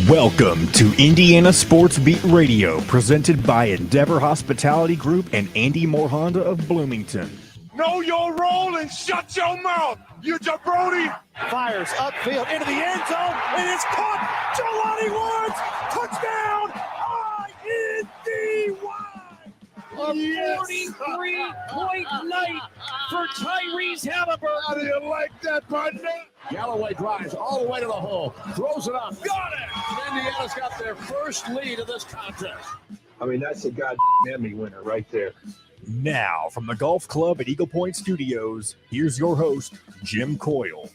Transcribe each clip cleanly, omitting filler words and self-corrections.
Welcome to Indiana Sports Beat Radio, presented by Endeavor Hospitality Group and Andy Moore Honda of Bloomington. Know your role and shut your mouth, you jabroni. Fires upfield into the end zone, and it's caught. Jelani Woods, touchdown, INDY. A 43-point night for Tyrese Halliburton. How do you like that, partner? Galloway drives all the way to the hole, throws it up. Got it! Indiana's got their first lead of this contest. I mean, that's a goddamn Emmy winner right there. Now, from the Golf Club at Eagle Point Studios, here's your host, Jim Coyle.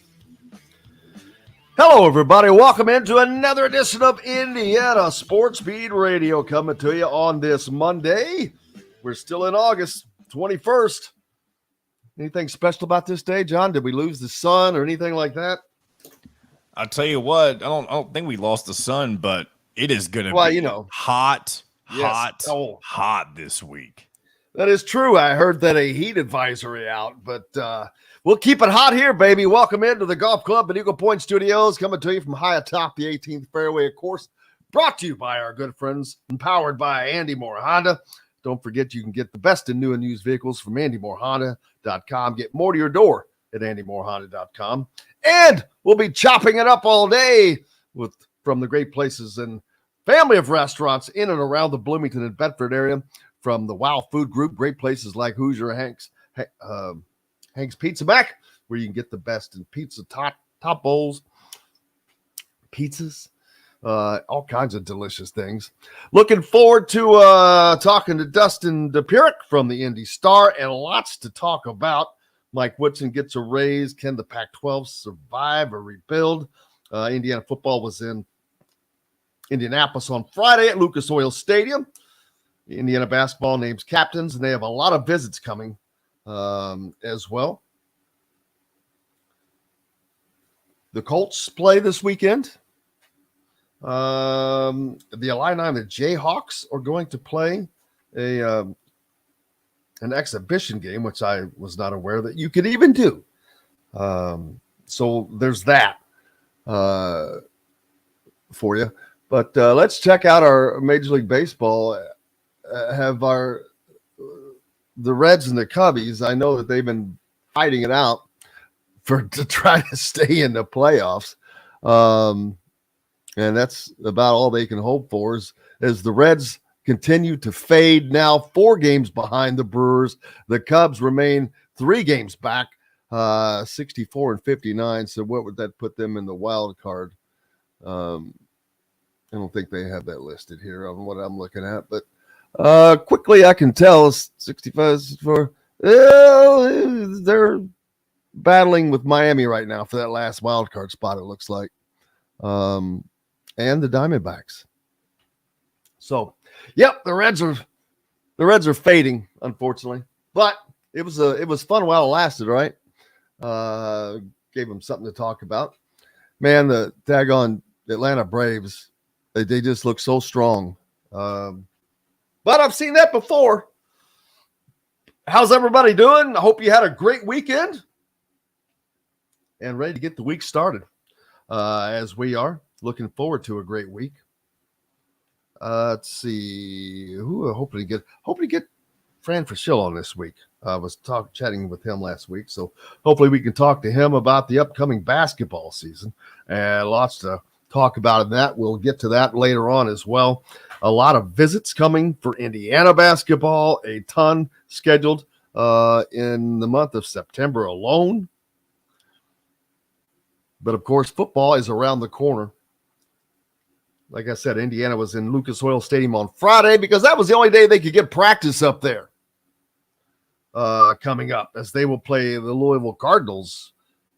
Hello, everybody. Welcome into another edition of Indiana Sports Beat Radio, coming to you on this Monday. We're still in August 21st. Anything special about this day, John? Did we lose the sun or anything like that? I'll tell you what, I don't think we lost the sun, but it is going to be hot this week. That is true. I heard that a heat advisory out, but we'll keep it hot here, baby. Welcome into the Golf Club at Eagle Point Studios, coming to you from high atop the 18th fairway, of course, brought to you by our good friends and powered by Andy Moore Honda. Don't forget, you can get the best in new and used vehicles from AndyMooreHonda.com. Get more to your door at AndyMooreHonda.com. And we'll be chopping it up all day from the great places and family of restaurants in and around the Bloomington and Bedford area. From the Wow Food Group, great places like Hoosier Hank's Pizza Mac, where you can get the best in pizza, top bowls, pizzas, all kinds of delicious things. Looking forward to talking to Dustin Dopirak from the Indy Star, and lots to talk about. Mike Woodson gets a raise. Can the Pac-12 survive or rebuild? Indiana football was in Indianapolis on Friday at Lucas Oil Stadium. Indiana basketball names captains, and they have a lot of visits coming as well. The Colts play this weekend. The Illini and the Jayhawks are going to play an exhibition game, which I was not aware that you could even do. So there's that for you. But let's check out our Major League Baseball. Have the Reds and the Cubbies. I know that they've been fighting it out to try to stay in the playoffs. And that's about all they can hope for as the Reds continue to fade, now 4 games behind the Brewers. The Cubs remain 3 games back, 64 and 59. So what would that put them in the wild card? I don't think they have that listed here on what I'm looking at, but quickly I can tell 65 for they're battling with Miami right now for that last wild card spot, it looks like. And the Diamondbacks. So, yep, the Reds are fading, unfortunately. But it was fun while it lasted, right? Gave them something to talk about. Man, the daggone Atlanta Braves, they just look so strong. But I've seen that before. How's everybody doing? I hope you had a great weekend and ready to get the week started, as we are. Looking forward to a great week. Let's see. Hopefully get Fran Frischel on this week. I was chatting with him last week, so hopefully we can talk to him about the upcoming basketball season. And lots to talk about in that. We'll get to that later on as well. A lot of visits coming for Indiana basketball, a ton scheduled in the month of September alone. But, of course, football is around the corner. Like I said, Indiana was in Lucas Oil Stadium on Friday because that was the only day they could get practice up there coming up, as they will play the Louisville Cardinals.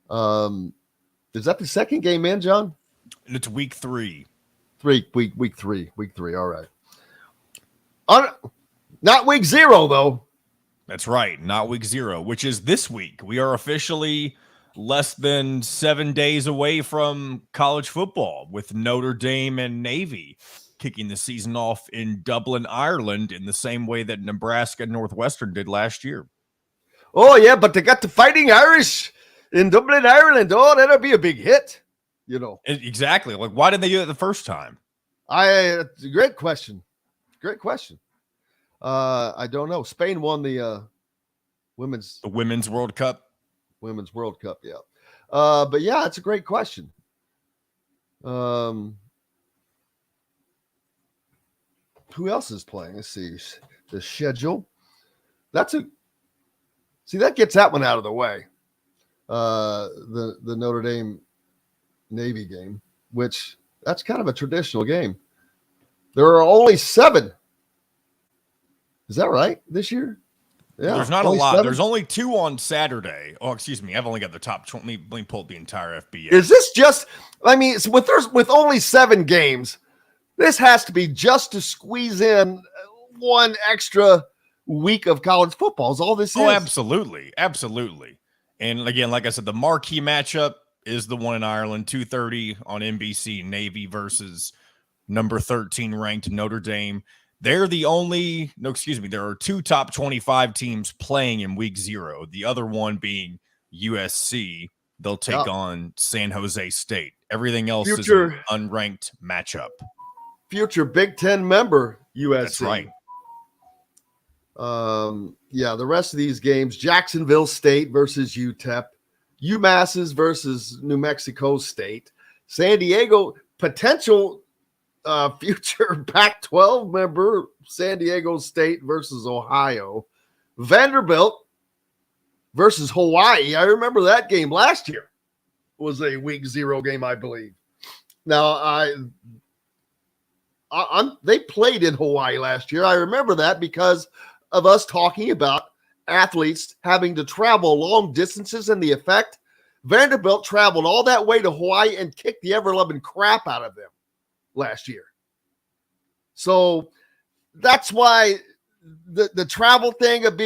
Is that the second game in, John? It's week 3. Week three. All right. Not week 0, though. That's right. Not week 0, which is this week. We are officially less than 7 days away from college football, with Notre Dame and Navy kicking the season off in Dublin, Ireland, in the same way that Nebraska and Northwestern did last year. Oh, yeah, but they got the Fighting Irish in Dublin, Ireland. Oh, that'll be a big hit, you know. Exactly. Like, why didn't they do it the first time? It's a great question. Great question. I don't know. Spain won the women's World Cup. Women's World Cup, yeah. But yeah, it's a great question. Who else is playing? Let's see the schedule. That gets that one out of the way. The Notre Dame Navy game, which that's kind of a traditional game. There are only 7. Is that right this year? Yeah, there's not a lot. 7? There's only 2 on Saturday. Oh, excuse me. I've only got the top 20. Let me pull up the entire FBS. Is this just? I mean, with only 7 games, this has to be just to squeeze in one extra week of college football. Is all this is? Oh, absolutely, absolutely. And again, like I said, the marquee matchup is the one in Ireland, 2:30 on NBC. Navy versus number 13 ranked Notre Dame. They're the only, there are 2 top 25 teams playing in week 0. The other one being USC. They'll take on San Jose State. Everything else is an unranked matchup. Future Big Ten member USC. That's right. The rest of these games, Jacksonville State versus UTEP, UMass's versus New Mexico State, San Diego, potential future Pac-12 member, San Diego State versus Ohio, Vanderbilt versus Hawaii. I remember that game last year was a week 0 game, I believe. Now, they played in Hawaii last year. I remember that because of us talking about athletes having to travel long distances and the effect. Vanderbilt traveled all that way to Hawaii and kicked the ever-loving crap out of them last year. So that's why the travel thing of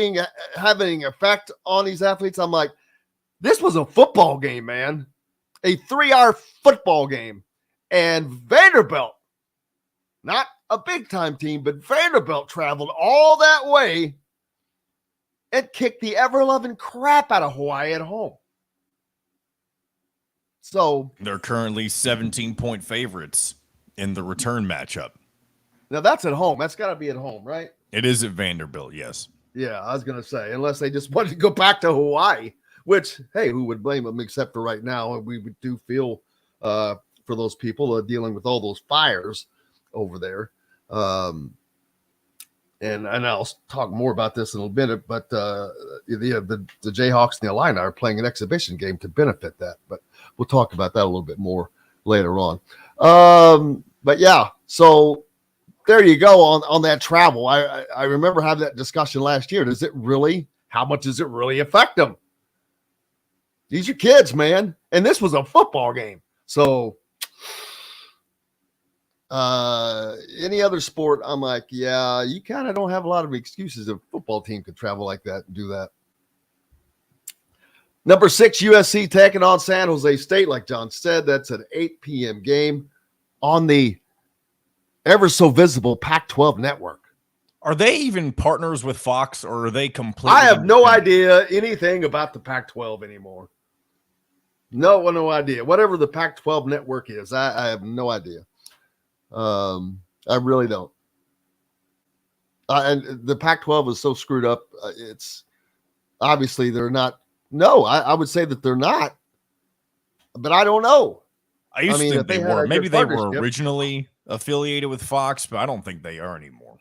having effect on these athletes, I'm like, this was a football game, man. A 3-hour football game. And Vanderbilt, not a big-time team, but Vanderbilt traveled all that way and kicked the ever-loving crap out of Hawaii at home. So they're currently 17-point favorites in the return matchup. Now that's at home. That's got to be at home, right? It is at Vanderbilt, yes. Yeah, I was going to say, unless they just wanted to go back to Hawaii, which, hey, who would blame them except for right now? We do feel for those people dealing with all those fires over there. And I'll talk more about this in a minute, but the Jayhawks and the Illini are playing an exhibition game to benefit that. But we'll talk about that a little bit more later on. But yeah, so there you go on that travel. I remember having that discussion last year. How much does it really affect them? These are kids, man. And this was a football game. So any other sport, I'm like, yeah, you kind of don't have a lot of excuses if a football team could travel like that and do that. Number 6, USC taking on San Jose State, like John said. That's an 8 p.m. game on the ever so visible Pac-12 network. Are they even partners with Fox, or are they completely? I have no idea anything about the Pac-12 anymore. No idea. Whatever the Pac-12 network is, I have no idea. I really don't. And the Pac-12 is so screwed up. It's obviously they're not. No, I would say that they're not, but I don't know. I used to think they were. Maybe they were originally affiliated with Fox, but I don't think they are anymore.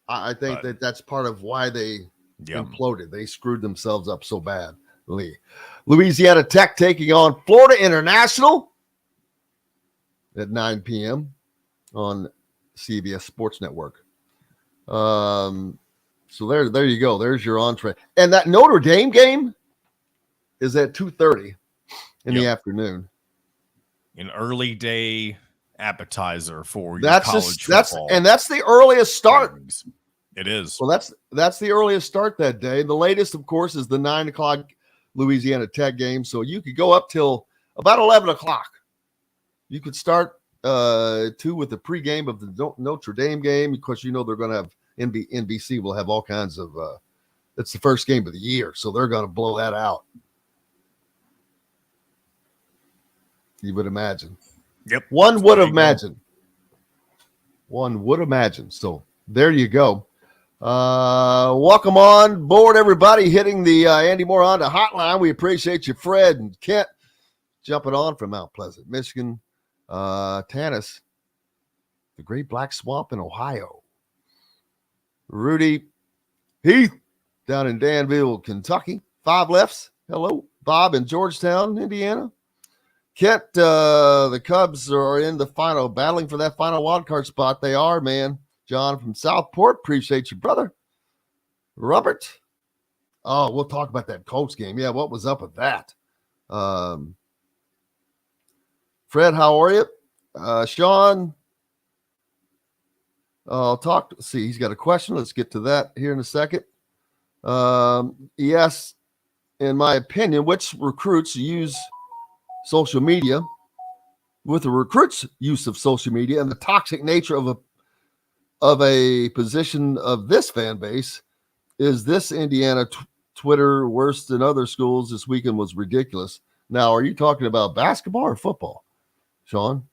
I think that's part of why they imploded. They screwed themselves up so badly. Louisiana Tech taking on Florida International at 9 p.m. on CBS Sports Network. So there you go. There's your entree. And that Notre Dame game is at 2:30 in the afternoon. An early day appetizer for your college football. That's the earliest start. It is. Well, that's the earliest start that day. The latest, of course, is the 9 o'clock Louisiana Tech game. So you could go up till about 11 o'clock. You could start too with the pregame of the Notre Dame game, because they're going to have NBC will have all kinds of. It's the first game of the year, so they're going to blow that out. You would imagine. Yep. One would imagine. One would imagine. So there you go. Welcome on board, everybody, hitting the Andy Moore Honda hotline. We appreciate you, Fred and Kent, jumping on from Mount Pleasant, Michigan. Tanis, the Great Black Swamp in Ohio. Rudy Heath down in Danville, Kentucky. 5 lefts. Hello. Bob in Georgetown, Indiana. Kent, the Cubs are in the final, battling for that final wild card spot. They are, man. John from Southport, appreciate you, brother. Robert, oh, we'll talk about that Colts game. Yeah, what was up with that? Fred, how are you? Sean, I'll talk. See, he's got a question. Let's get to that here in a second. Yes, in my opinion, which recruits use social media? With the recruits' use of social media and the toxic nature of a position of this fan base, is this Indiana Twitter worse than other schools this weekend was ridiculous. Now, are you talking about basketball or football, Sean?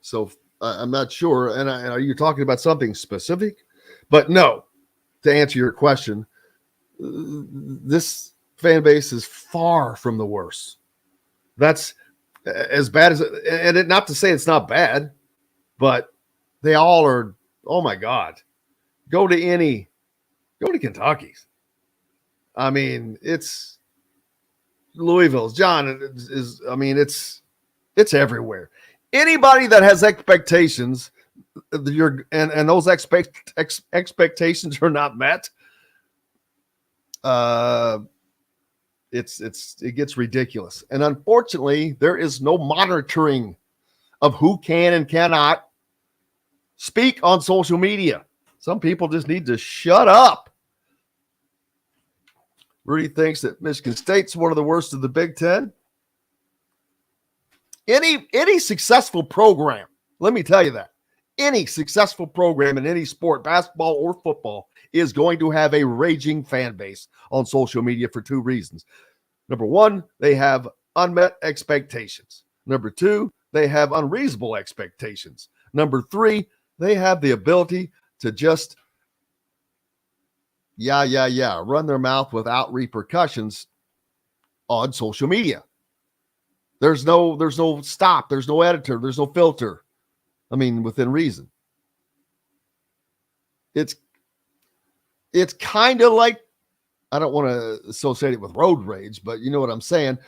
So I'm not sure. And are you talking about something specific? But no, to answer your question, this fan base is far from the worst. That's as bad as it, and it, not to say it's not bad, but they all are. Oh my God, go to Kentucky's. I mean, it's Louisville's. John is. I mean, it's everywhere. Anybody that has expectations, and those expectations are not met. It gets ridiculous. And unfortunately, there is no monitoring of who can and cannot speak on social media. Some people just need to shut up. Rudy thinks that Michigan State's one of the worst of the Big Ten. Any successful program, let me tell you that, any successful program in any sport, basketball or football, is going to have a raging fan base on social media for 2 reasons. Number 1, they have unmet expectations. Number 2, they have unreasonable expectations. Number 3, they have the ability to just, run their mouth without repercussions on social media. There's no stop. There's no editor. There's no filter. I mean, within reason. It's kind of like, I don't want to associate it with road rage, but you know what I'm saying.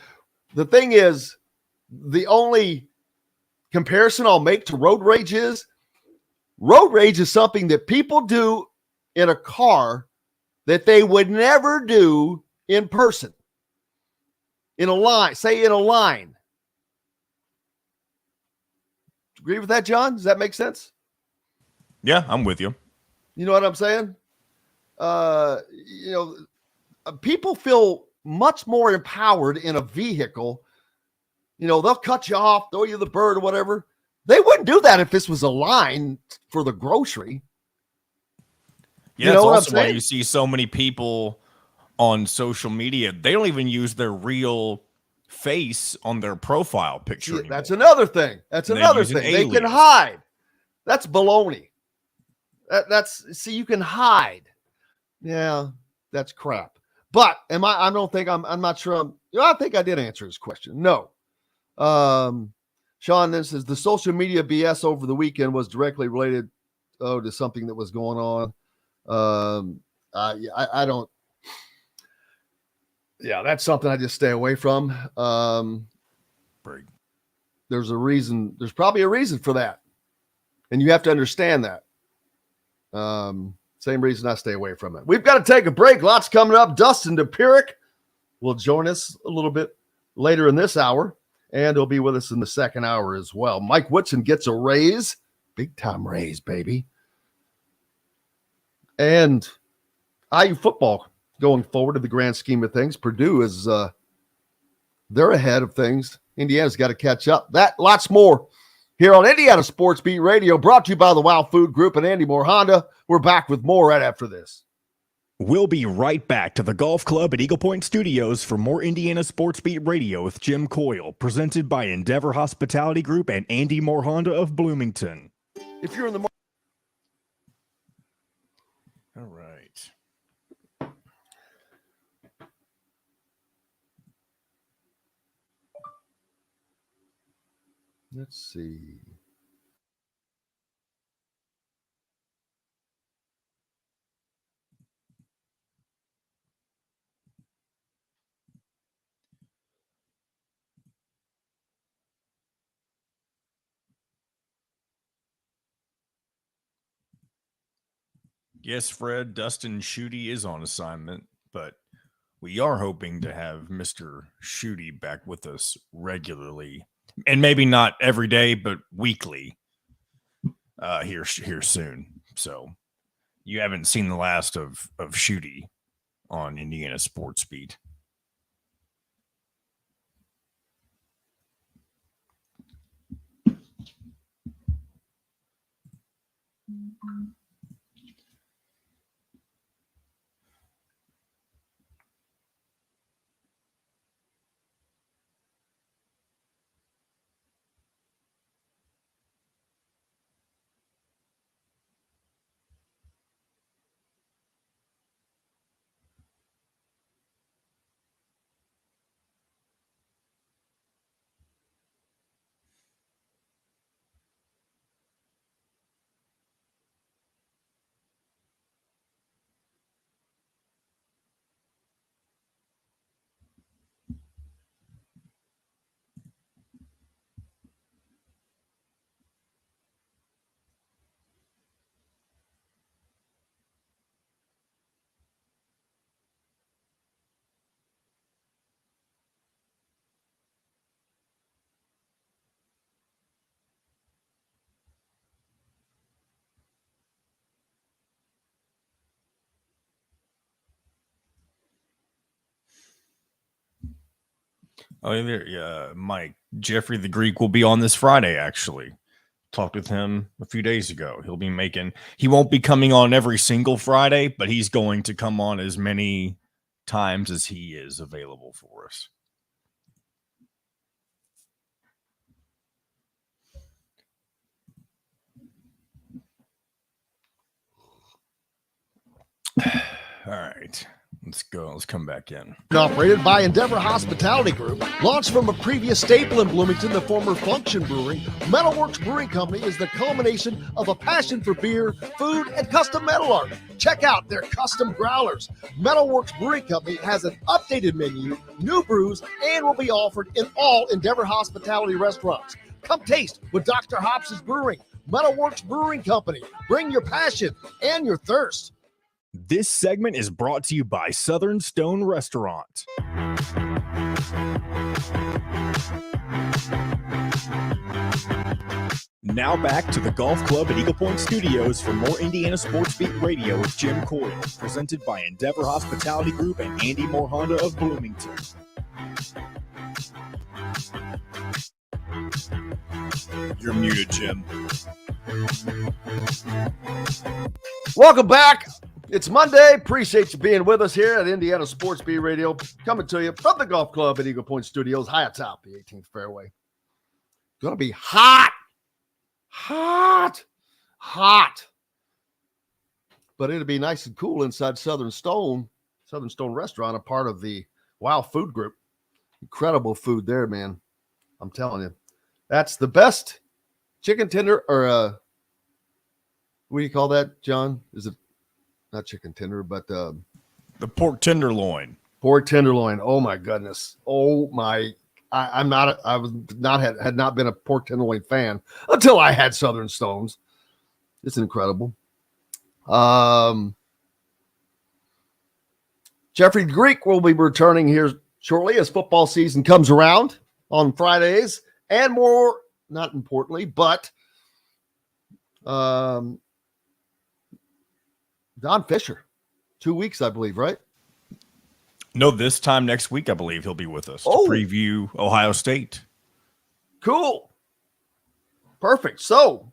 The thing is, the only comparison I'll make to road rage is something that people do in a car that they would never do in person. In a line. Agree with that, John? Does that make sense? Yeah, I'm with you. You know what I'm saying? People feel much more empowered in a vehicle. They'll cut you off, throw you the bird or whatever. They wouldn't do that if this was a line for the grocery. Yeah, that's also why you see so many people on social media. They don't even use their real face on their profile picture anymore. That's another thing. They can hide. That's baloney. You can hide. Yeah, that's crap. But I'm not sure. I think I did answer his question. No. Sean then says the social media BS over the weekend was directly related to something that was going on. I don't. Yeah, that's something I just stay away from. There's a reason. There's probably a reason for that, and you have to understand that. Same reason I stay away from it. We've got to take a break. Lots coming up. Dustin Dopirak will join us a little bit later in this hour, and he'll be with us in the second hour as well. Mike Whitson gets a raise. Big time raise, baby. And IU football going forward in the grand scheme of things. Purdue is they're ahead of things. Indiana's got to catch up. That, lots more here on Indiana Sports Beat Radio, brought to you by the Wow Food Group and Andy Moore Honda. We're back with more right after this. We'll be right back to the Golf Club at Eagle Point Studios for more Indiana Sports Beat Radio with Jim Coyle, presented by Endeavor Hospitality Group and Andy Moore Honda of Bloomington. If you're in the All right. Let's see. Yes, Fred, Dustin Shooty is on assignment, but we are hoping to have Mr. Shooty back with us regularly, and maybe not every day, but weekly here soon. So you haven't seen the last of Shooty on Indiana Sports Beat. Oh, yeah, Mike. Jeffrey the Greek will be on this Friday, actually. Talked with him a few days ago. He won't be coming on every single Friday, but he's going to come on as many times as he is available for us. All right. Let's go. Let's come back in. Operated by Endeavor Hospitality Group, launched from a previous staple in Bloomington, the former Function Brewing, Metalworks Brewing Company is the culmination of a passion for beer, food, and custom metal art. Check out their custom growlers. Metalworks Brewing Company has an updated menu, new brews, and will be offered in all Endeavor Hospitality restaurants. Come taste what Dr. Hops is brewing. Metalworks Brewing Company. Bring your passion and your thirst. This segment is brought to you by Southern Stone Restaurant. Now back to the Golf Club at Eagle Point Studios for more Indiana Sports Beat Radio with Jim Coyle, presented by Endeavor Hospitality Group and Andy Moore Honda of Bloomington. You're muted, Jim. Welcome back. It's Monday. Appreciate you being with us here at Indiana Sports Beat Radio, coming to you from the Golf Club at Eagle Point Studios, high atop the 18th fairway. Going to be hot. But it'll be nice and cool inside Southern Stone Restaurant, a part of the Wow Food Group. Incredible food there, man. I'm telling you. That's the best chicken tender, or what do you call that, John? Is it not chicken tender, but the pork tenderloin? Pork tenderloin. Oh my goodness. Oh my. I had not been a pork tenderloin fan until I had Southern Stones. It's incredible. Jeffrey Greek will be returning here shortly as football season comes around on Fridays, and more, not importantly, but Don Fisher, 2 weeks, I believe, right? No, this time next week, I believe he'll be with us to preview Ohio State. Cool. Perfect. So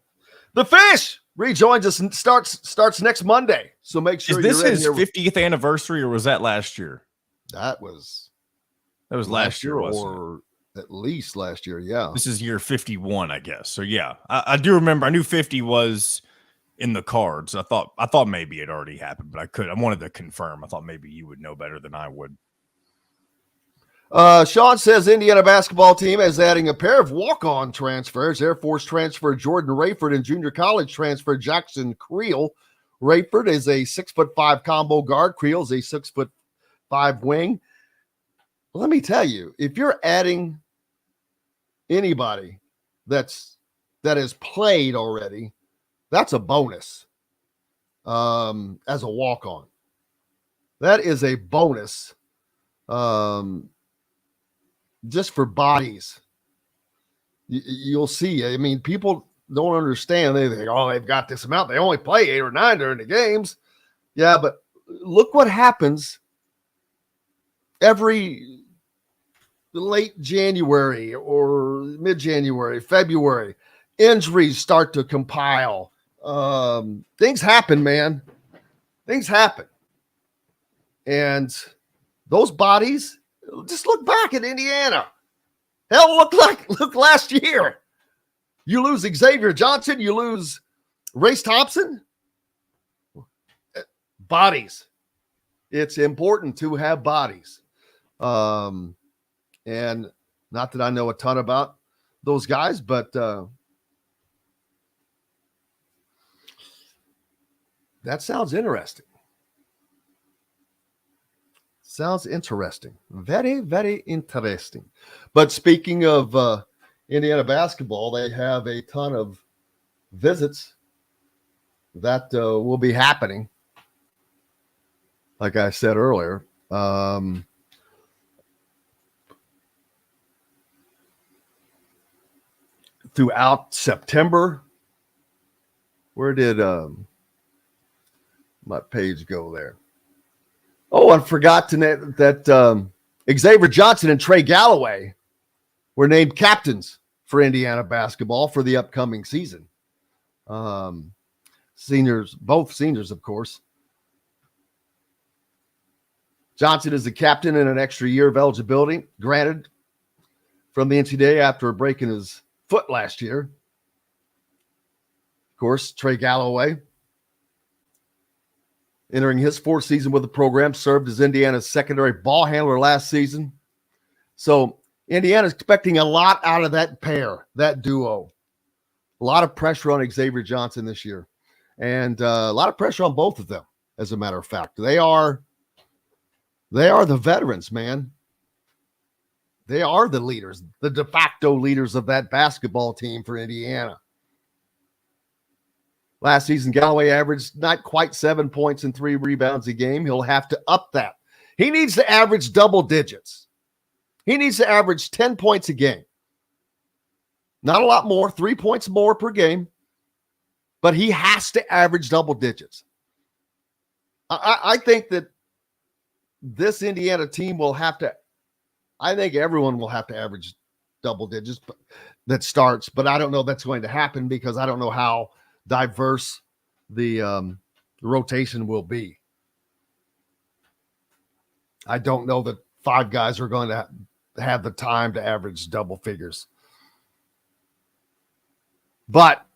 the fish rejoins us and starts next Monday. So make sure Is this you're in his here. 50th anniversary, or was that last year? That was last year, wasn't it? or at least last year. Yeah. This is year 51, I guess. So yeah, I do remember. I knew 50 was in the cards. I thought maybe it already happened, but I wanted to confirm. I thought maybe you would know better than I would. Sean says Indiana basketball team is adding a pair of walk-on transfers. Air Force transfer Jordan Rayford and junior college transfer Jackson Creel. Rayford is a 6'5" combo guard. Creel is a 6'5" wing. Let me tell you, if you're adding anybody that has played already, that's a bonus. As a walk-on, that is a bonus. Just for bodies, you'll see. I mean, people don't understand. They think, oh, they've got this amount. They only play 8 or 9 during the games. Yeah, but look what happens every late January or mid-January, February. Injuries start to compile. Things happen, man. Things happen. And those bodies, just look back at Indiana. Hell, look last year. You lose Xavier Johnson, you lose Race Thompson. Bodies. It's important to have bodies. And not that I know a ton about those guys, but that sounds interesting. Sounds interesting. Very, very interesting. But speaking of Indiana basketball, they have a ton of visits that will be happening. Like I said earlier, throughout September. Where did my page go there? Oh, I forgot to name that Xavier Johnson and Trey Galloway were named captains for Indiana basketball for the upcoming season. Seniors, both seniors, of course. Johnson is the captain in an extra year of eligibility granted from the NCAA after breaking his foot last year. Of course, Trey Galloway, entering his 4th season with the program, served as Indiana's secondary ball handler last season. So Indiana's expecting a lot out of that pair, that duo. A lot of pressure on Xavier Johnson this year. And a lot of pressure on both of them, as a matter of fact. They are the veterans, man. They are the leaders, the de facto leaders of that basketball team for Indiana. Last season, Galloway averaged not quite 7 points and 3 rebounds a game. He'll have to up that. He needs to average double digits. He needs to average 10 points a game. Not a lot more, 3 points more per game, but he has to average double digits. I think that this Indiana team will have to, I think everyone will have to average double digits that starts, but I don't know that's going to happen because I don't know how diverse the rotation will be. I don't know that 5 guys are going to have the time to average double figures. But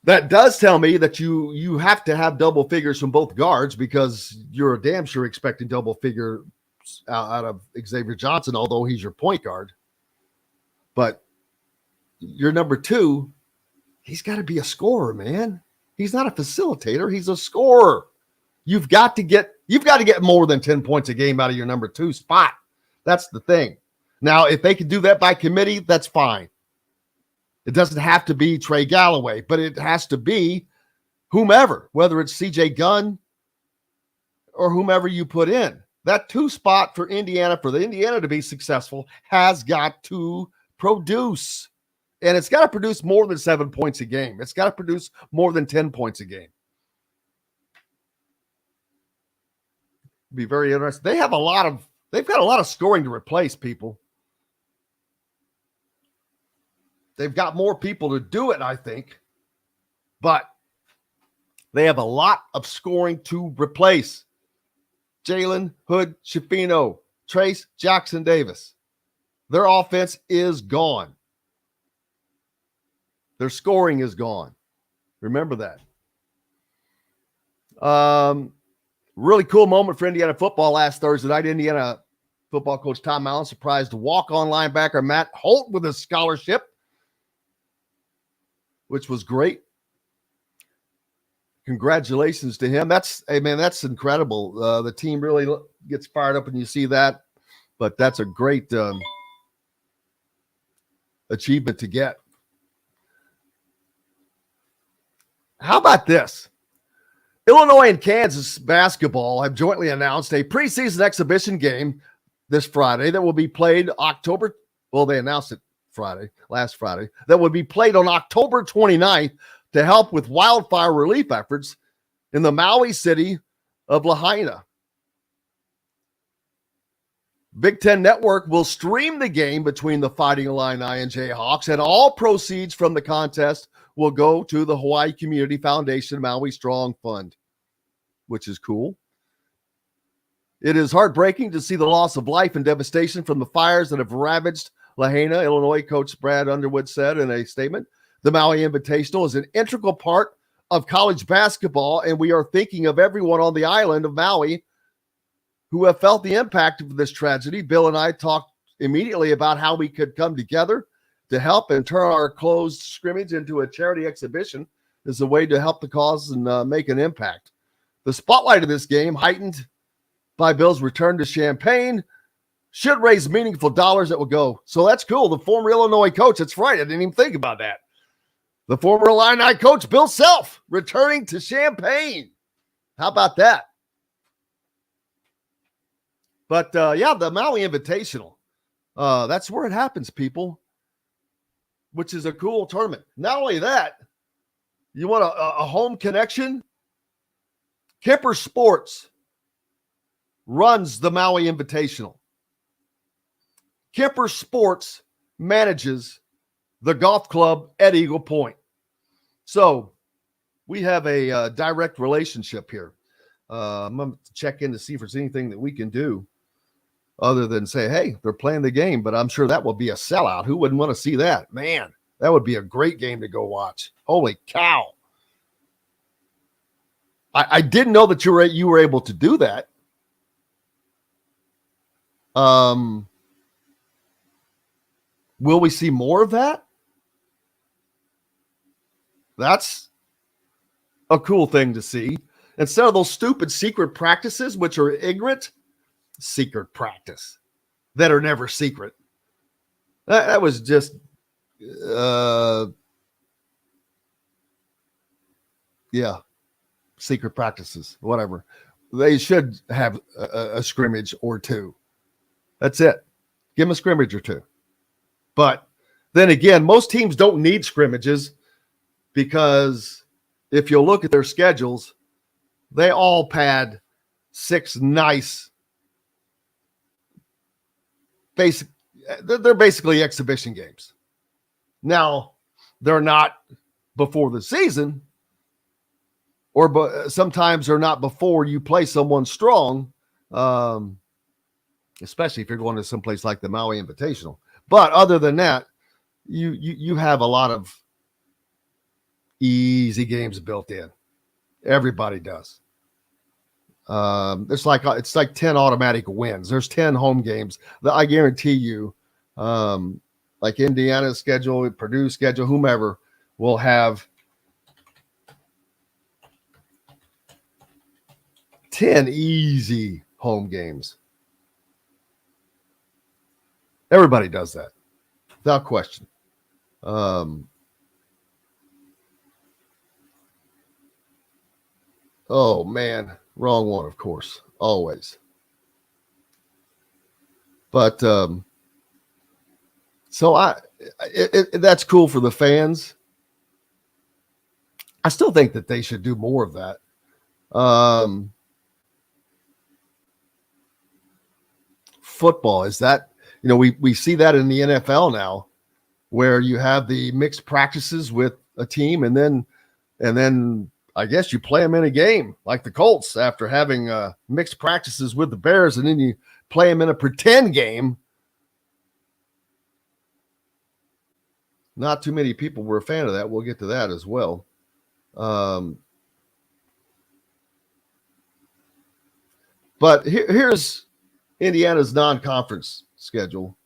that does tell me that you have to have double figures from both guards because you're damn sure expecting double figure out of Xavier Johnson, although he's your point guard. But your number 2, he's got to be a scorer, man. He's not a facilitator. He's a scorer. You've got to get more than 10 points a game out of your number 2 spot. That's the thing. Now, if they can do that by committee, that's fine. It doesn't have to be Trey Galloway, but it has to be whomever, whether it's CJ Gunn or whomever you put in. That 2 spot for Indiana, for the Indiana to be successful, has got to produce. And it's got to produce more than 7 points a game. It's got to produce more than 10 points a game. Be very interesting. They've got a lot of scoring to replace, people. They've got more people to do it, I think. but they have a lot of scoring to replace. Jalen, Hood, Shafino, Trace, Jackson Davis. Their offense is gone. Their scoring is gone. Remember that. Really cool moment for Indiana football last Thursday night. Indiana football coach Tom Allen surprised walk-on linebacker Matt Holt with a scholarship, which was great. Congratulations to him. That's incredible. The team really gets fired up when you see that, but that's a great achievement to get. How about this? Illinois and Kansas basketball have jointly announced a preseason exhibition game this Friday that will be played they announced it last Friday, that will be played on October 29th to help with wildfire relief efforts in the Maui city of Lahaina. Big Ten Network will stream the game between the Fighting Illini and Jayhawks, and all proceeds from the contest will go to the Hawaii Community Foundation Maui Strong Fund, which is cool. It is heartbreaking to see the loss of life and devastation from the fires that have ravaged Lahaina, Illinois. Coach Brad Underwood said in a statement, the Maui Invitational is an integral part of college basketball, and we are thinking of everyone on the island of Maui who have felt the impact of this tragedy. Bill and I talked immediately about how we could come together to help and turn our closed scrimmage into a charity exhibition as a way to help the cause and make an impact. The spotlight of this game, heightened by Bill's return to Champaign, should raise meaningful dollars that will go. So that's cool. The former Illinois coach, that's right. I didn't even think about that. The former Illini coach, Bill Self, returning to Champaign. How about that? But, the Maui Invitational, that's where it happens, people, which is a cool tournament. Not only that, you want a home connection? Kipper Sports runs the Maui Invitational. Kipper Sports manages the golf club at Eagle Point. So we have a direct relationship here. I'm going to check in to see if there's anything that we can do other than say, hey, they're playing the game, but I'm sure that will be a sellout. Who wouldn't want to see that? Man, that would be a great game to go watch. Holy cow. I didn't know that you were able to do that. Will we see more of that? That's a cool thing to see. Instead of those stupid secret practices, which are ignorant, secret practice that are never secret. That was just, secret practices, whatever. They should have a scrimmage or two. That's it. Give them a scrimmage or two. But then again, most teams don't need scrimmages because if you look at their schedules, they all pad 6 nice they're basically exhibition games. Now, they're not before the season, sometimes they're not before you play someone strong, especially if you're going to someplace like the Maui Invitational. But other than that, you have a lot of easy games built in. Everybody does. It's like 10 automatic wins. There's 10 home games that I guarantee you, like Indiana's schedule, Purdue's schedule, whomever will have 10 easy home games. Everybody does that without question. Oh man, wrong one, of course, always. But so that's cool for the fans. I still think that they should do more of that. Football, is that, we see that in the NFL now, where you have the mixed practices with a team, and then And then I guess you play them in a game like the Colts after having mixed practices with the Bears, and then you play them in a pretend game. Not too many people were a fan of that. We'll get to that as well. But here's Indiana's non-conference schedule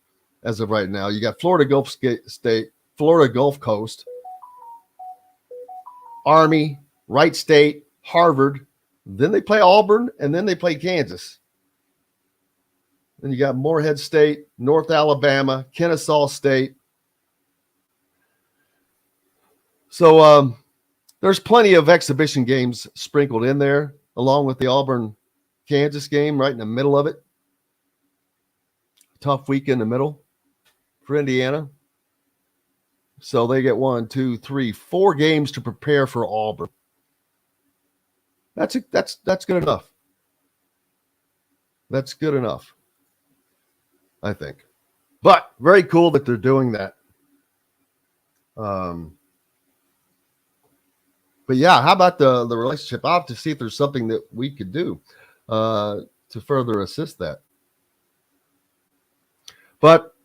as of right now. You got Florida Gulf State, Florida Gulf Coast, Army, Wright State, Harvard. Then they play Auburn, and then they play Kansas. Then you got Morehead State, North Alabama, Kennesaw State. So there's plenty of exhibition games sprinkled in there, along with the Auburn-Kansas game right in the middle of it. Tough week in the middle for Indiana. So they get 4 games to prepare for Auburn. That's good enough. That's good enough, I think. But very cool that they're doing that. But yeah, how about the relationship? I'll have to see if there's something that we could do to further assist that. But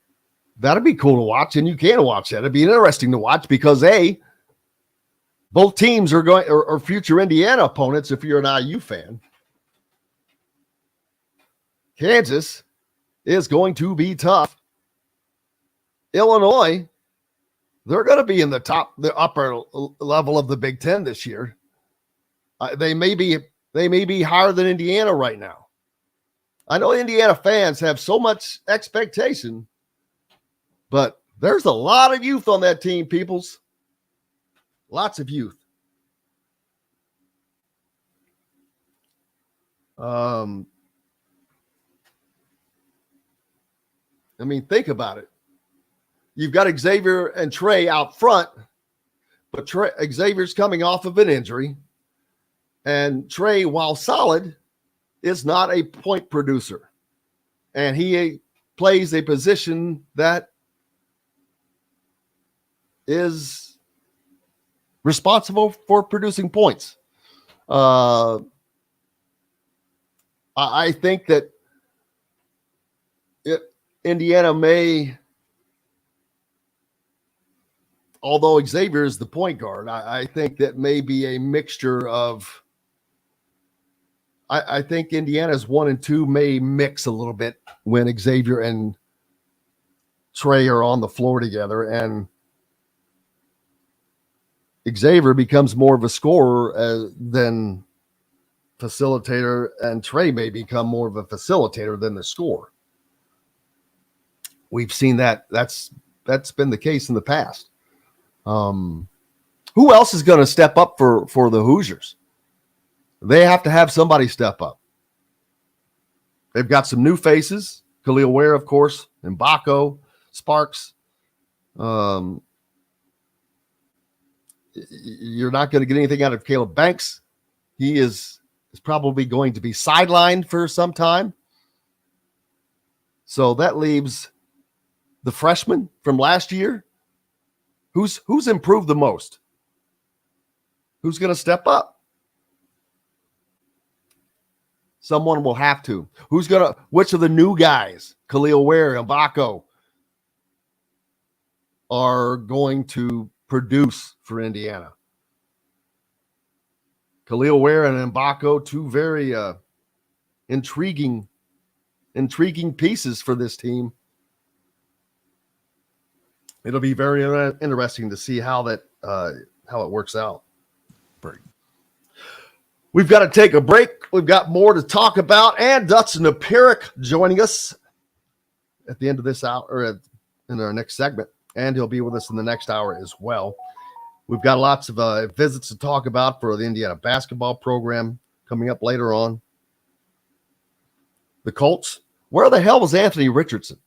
that'd be cool to watch, and you can watch that. It'd be interesting to watch because both teams are going or future Indiana opponents. If you're an IU fan, Kansas is going to be tough. Illinois, they're going to be in the upper level of the Big Ten this year. They may be higher than Indiana right now. I know Indiana fans have so much expectation, but there's a lot of youth on that team, peoples. Lots of youth. I mean, think about it. You've got Xavier and Trey out front, but Xavier's coming off of an injury. And Trey, while solid, is not a point producer. And he plays a position that is responsible for producing points. I think that Indiana may, although Xavier is the point guard, I think that may be a mixture of, I think Indiana's 1 and 2 may mix a little bit when Xavier and Trey are on the floor together, and Xavier becomes more of a scorer than facilitator, and Trey may become more of a facilitator than the scorer. We've seen that. That's been the case in the past. Who else is going to step up for the Hoosiers? They have to have somebody step up. They've got some new faces. Khalil Ware, of course, Mbako, Sparks. You're not going to get anything out of Caleb Banks. He is probably going to be sidelined for some time. So that leaves the freshman from last year. Who's improved the most? Who's going to step up? Someone will have to. Which of the new guys, Khalil Ware and Mbako, are going to produce for Indiana? Khalil Ware and Mbako, two very intriguing pieces for this team. It'll be very interesting to see how it works out. We've got to take a break. We've got more to talk about, and Dustin Dopirak joining us at the end of this hour, or in our next segment, and he'll be with us in the next hour as well. We've got lots of visits to talk about for the Indiana basketball program coming up later on. The Colts. Where the hell was Anthony Richardson?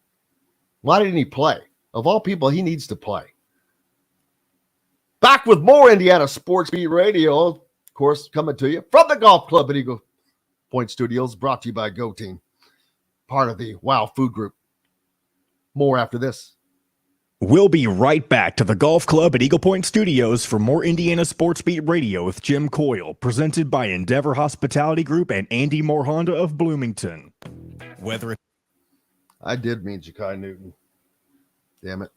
Why didn't he play? Of all people, he needs to play. Back with more Indiana Sports Beat Radio, of course, coming to you from the Golf Club at Eagle Point Studios, brought to you by Go Team, part of the Wow Food Group. More after this. We'll be right back to the Golf Club at Eagle Point Studios for more Indiana Sports Beat Radio with Jim Coyle, presented by Endeavor Hospitality Group and Andy Moore Honda of Bloomington. Whether it I did mean Ja'Kai Newton. Damn it.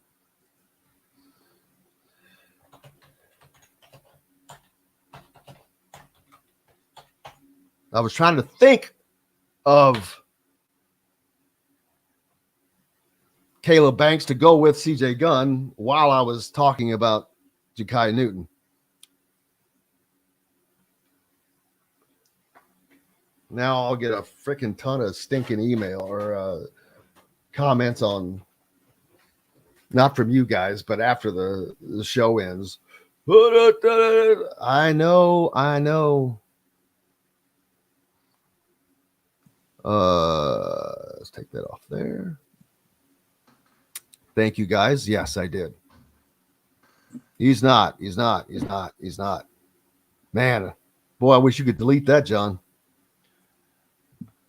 I was trying to think of Caleb Banks to go with CJ Gunn while I was talking about Ja'Kai Newton. Now I'll get a freaking ton of stinking email or comments on, not from you guys, but after the show ends. I know. Let's take that off there. Thank you, guys. Yes, I did. He's not. Man, boy, I wish you could delete that, John.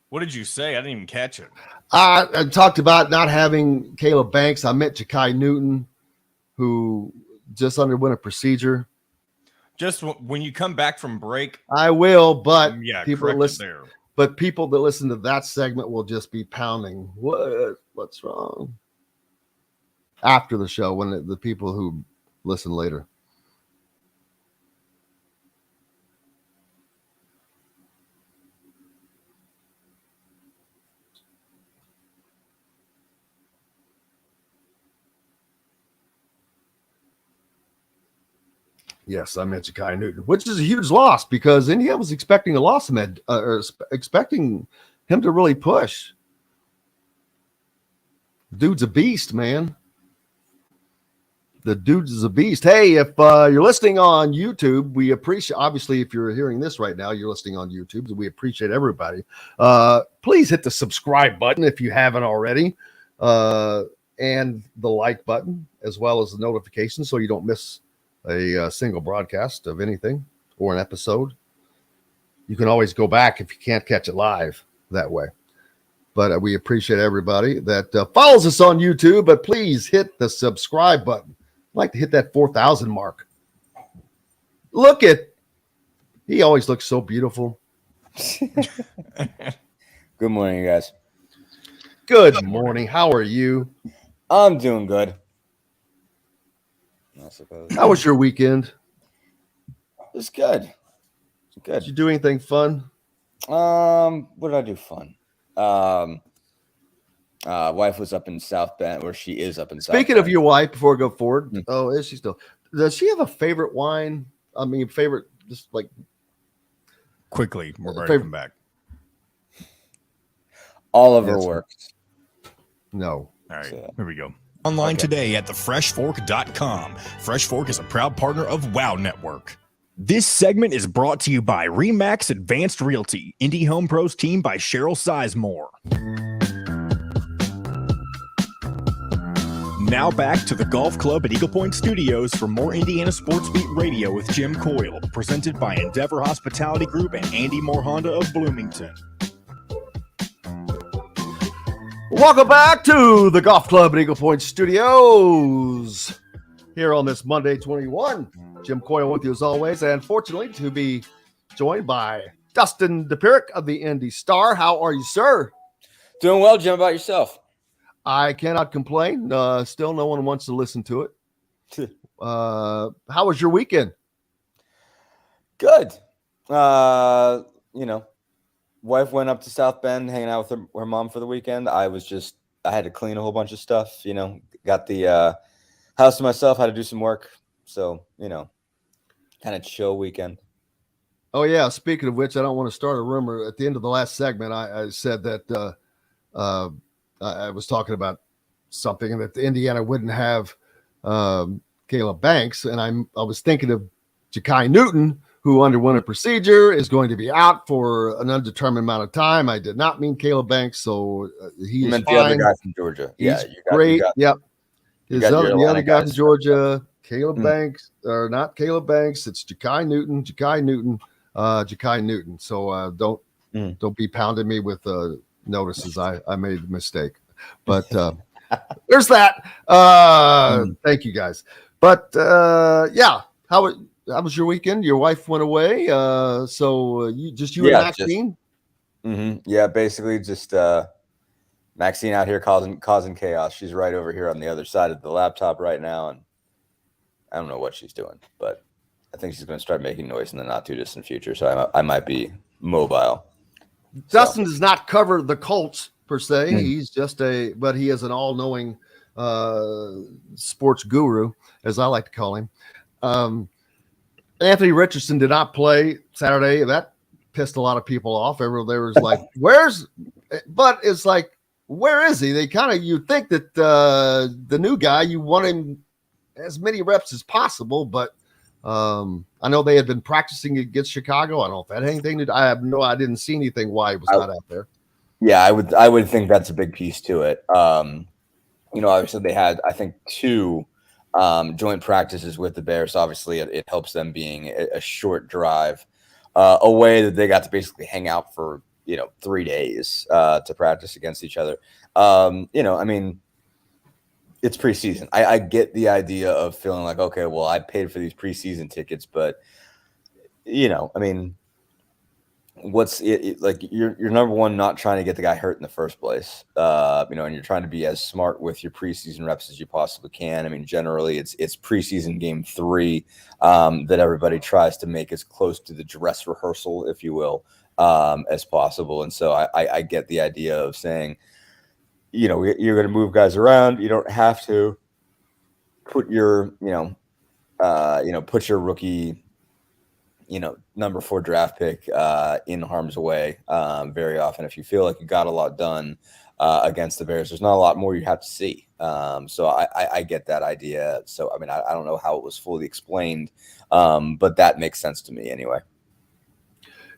What did you say? I didn't even catch it. I talked about not having Caleb Banks. I meant Ja'Kai Newton, who just underwent a procedure. Just when you come back from break. I will, but Yeah, people correct listen. there. But people that listen to that segment will just be pounding. What's wrong? After the show, when the people who listen later. Yes, I meant Ja'Kai Newton, which is a huge loss because Indiana was expecting a loss expecting him to really push. Dude's a beast, man. The dude is a beast. Hey, if you're listening on YouTube, we appreciate, obviously, if you're hearing this right now, you're listening on YouTube, so we appreciate everybody. Please hit the subscribe button if you haven't already, and the like button, as well as the notification so you don't miss a single broadcast of anything or an episode. You can always go back if you can't catch it live that way. But we appreciate everybody that follows us on YouTube, but please hit the subscribe button. I'd like to hit that 4,000 mark. Look at, he always looks so beautiful. Good morning, you guys. Good morning. How are you? I'm doing good. I suppose. How was your weekend? It's good. It's good. Did you do anything fun? What did I do fun? Wife was up in South Bend, or she is up in South Speaking Bend. of your wife, before I go forward, Mm. oh, is she still? Does she have a favorite wine? I mean, favorite, just like quickly, we're ready to come back. All of her Yes. works. no. All right, So- here we go. Online Okay. today at thefreshfork.com. Fresh Fork is a proud partner of WOW Network. This segment is brought to you by Remax Advanced Realty, Indie Home Pros team by Cheryl Sizemore. Now back to the Golf Club at Eagle Point Studios for more Indiana Sports Beat Radio with Jim Coyle, presented by Endeavor Hospitality Group and Andy Moore Honda of Bloomington. Welcome back to the Golf Club at Eagle Point Studios. Here on this Monday 21, Jim Coyle with you as always, and fortunately to be joined by Dustin Dopirak of the Indy Star. How are you, sir? Doing well, Jim. About yourself? I cannot complain. Still, no one wants to listen to it. How was your weekend? Good. Wife went up to South Bend, hanging out with her mom for the weekend. I had to clean a whole bunch of stuff. Got the house to myself. Had to do some work. So kind of chill weekend. Oh, yeah. Speaking of which, I don't want to start a rumor. At the end of the last segment, I said that I was talking about something and that Indiana wouldn't have Caleb Banks. And I was thinking of Ja'Kai Newton, who underwent a procedure, is going to be out for an undetermined amount of time. I did not mean Caleb Banks, so he is meant fine. the other guy from Georgia. He's great. Yep. you The got your other Atlanta guy from guys. Georgia, Caleb Hmm. Banks, or not Caleb Banks. It's Ja'Kai Newton. So don't be pounding me with notices. I made a mistake, but there's that. Thank you guys. But yeah, how was your weekend? Your wife went away. So you and Maxine? Yeah, basically just Maxine out here causing chaos. She's right over here on the other side of the laptop right now, and I don't know what she's doing, but I think she's going to start making noise in the not too distant future. So I might be mobile. Dustin does not cover the Colts per se. He's just but he is an all-knowing sports guru, as I like to call him. Anthony Richardson did not play Saturday. That pissed a lot of people off. Everyone there was like, but it's like, where is he? You think that the new guy, you want him as many reps as possible, but I know they had been practicing against Chicago. I don't know if that had anything to do. I didn't see anything why he was not out there. Yeah, I would think that's a big piece to it. Obviously they had, I think, 2 joint practices with the Bears. Obviously it helps them being a short drive away that they got to basically hang out for 3 days to practice against each other. It's preseason. I get the idea of feeling like, okay, well, I paid for these preseason tickets, but what's it like? You're number one, not trying to get the guy hurt in the first place, and you're trying to be as smart with your preseason reps as you possibly can. I mean, generally, it's preseason game 3 that everybody tries to make as close to the dress rehearsal, if you will, as possible. And so I get the idea of saying, you're going to move guys around. You don't have to put your, put your rookie, number 4 draft pick in harm's way very often. If you feel like you got a lot done against the Bears, there's not a lot more you have to see. So I get that idea. So, I don't know how it was fully explained, but that makes sense to me anyway.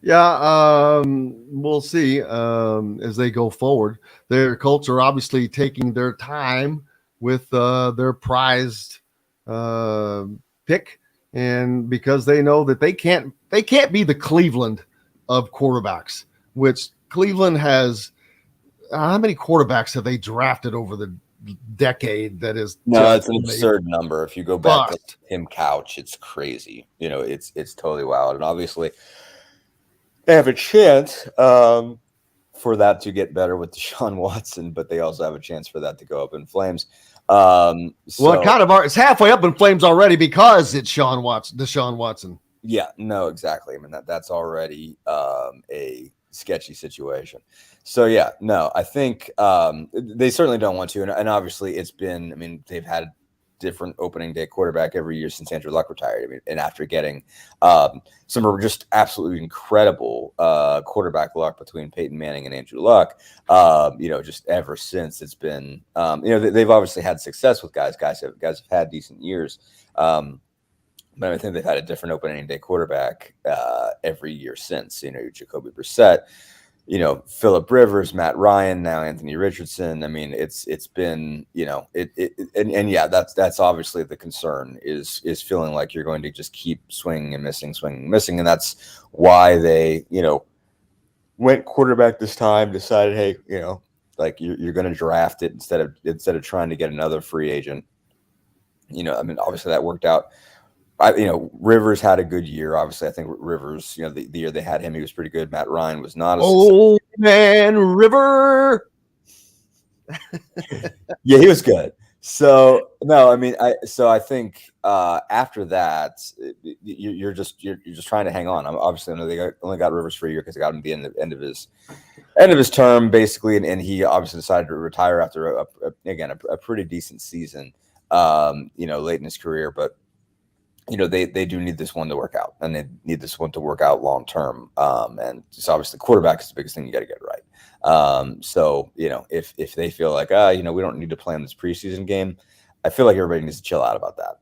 Yeah, we'll see as they go forward. Their Colts are obviously taking their time with their prized pick, and because they know that they can't be the Cleveland of quarterbacks, which Cleveland has. How many quarterbacks have they drafted over the decade? That is it's an absurd number. If you go back to Tim Couch, it's crazy. It's totally wild, and obviously they have a chance for that to get better with Deshaun Watson, but they also have a chance for that to go up in flames. It's halfway up in flames already because it's Deshaun Watson. Yeah, no, exactly. That's already a sketchy situation. So yeah, no, I think they certainly don't want to, and obviously it's been. They've had different opening day quarterback every year since Andrew Luck retired. And after getting some just absolutely incredible quarterback luck between Peyton Manning and Andrew Luck, just ever since it's been, they've obviously had success with guys. Guys have had decent years. But I think they've had a different opening day quarterback every year since, Jacoby Brissett, Phillip Rivers, Matt Ryan, now Anthony Richardson. It's been, that's obviously the concern is feeling like you're going to just keep swinging and missing. And that's why they, went quarterback this time, decided, hey, you're going to draft it instead of trying to get another free agent. Obviously that worked out. Rivers had a good year. Obviously, I think Rivers, the year they had him, he was pretty good. Matt Ryan was not as old man River. Yeah, he was good. So no, I think after that, you're just trying to hang on. Obviously, I know they only got Rivers for a year because they got him at the end of his term, basically, and he obviously decided to retire after a pretty decent season, late in his career, but. They do need this one to work out, and they need this one to work out long term. And just obviously, quarterback is the biggest thing you got to get right. So if they feel like we don't need to play in this preseason game, I feel like everybody needs to chill out about that.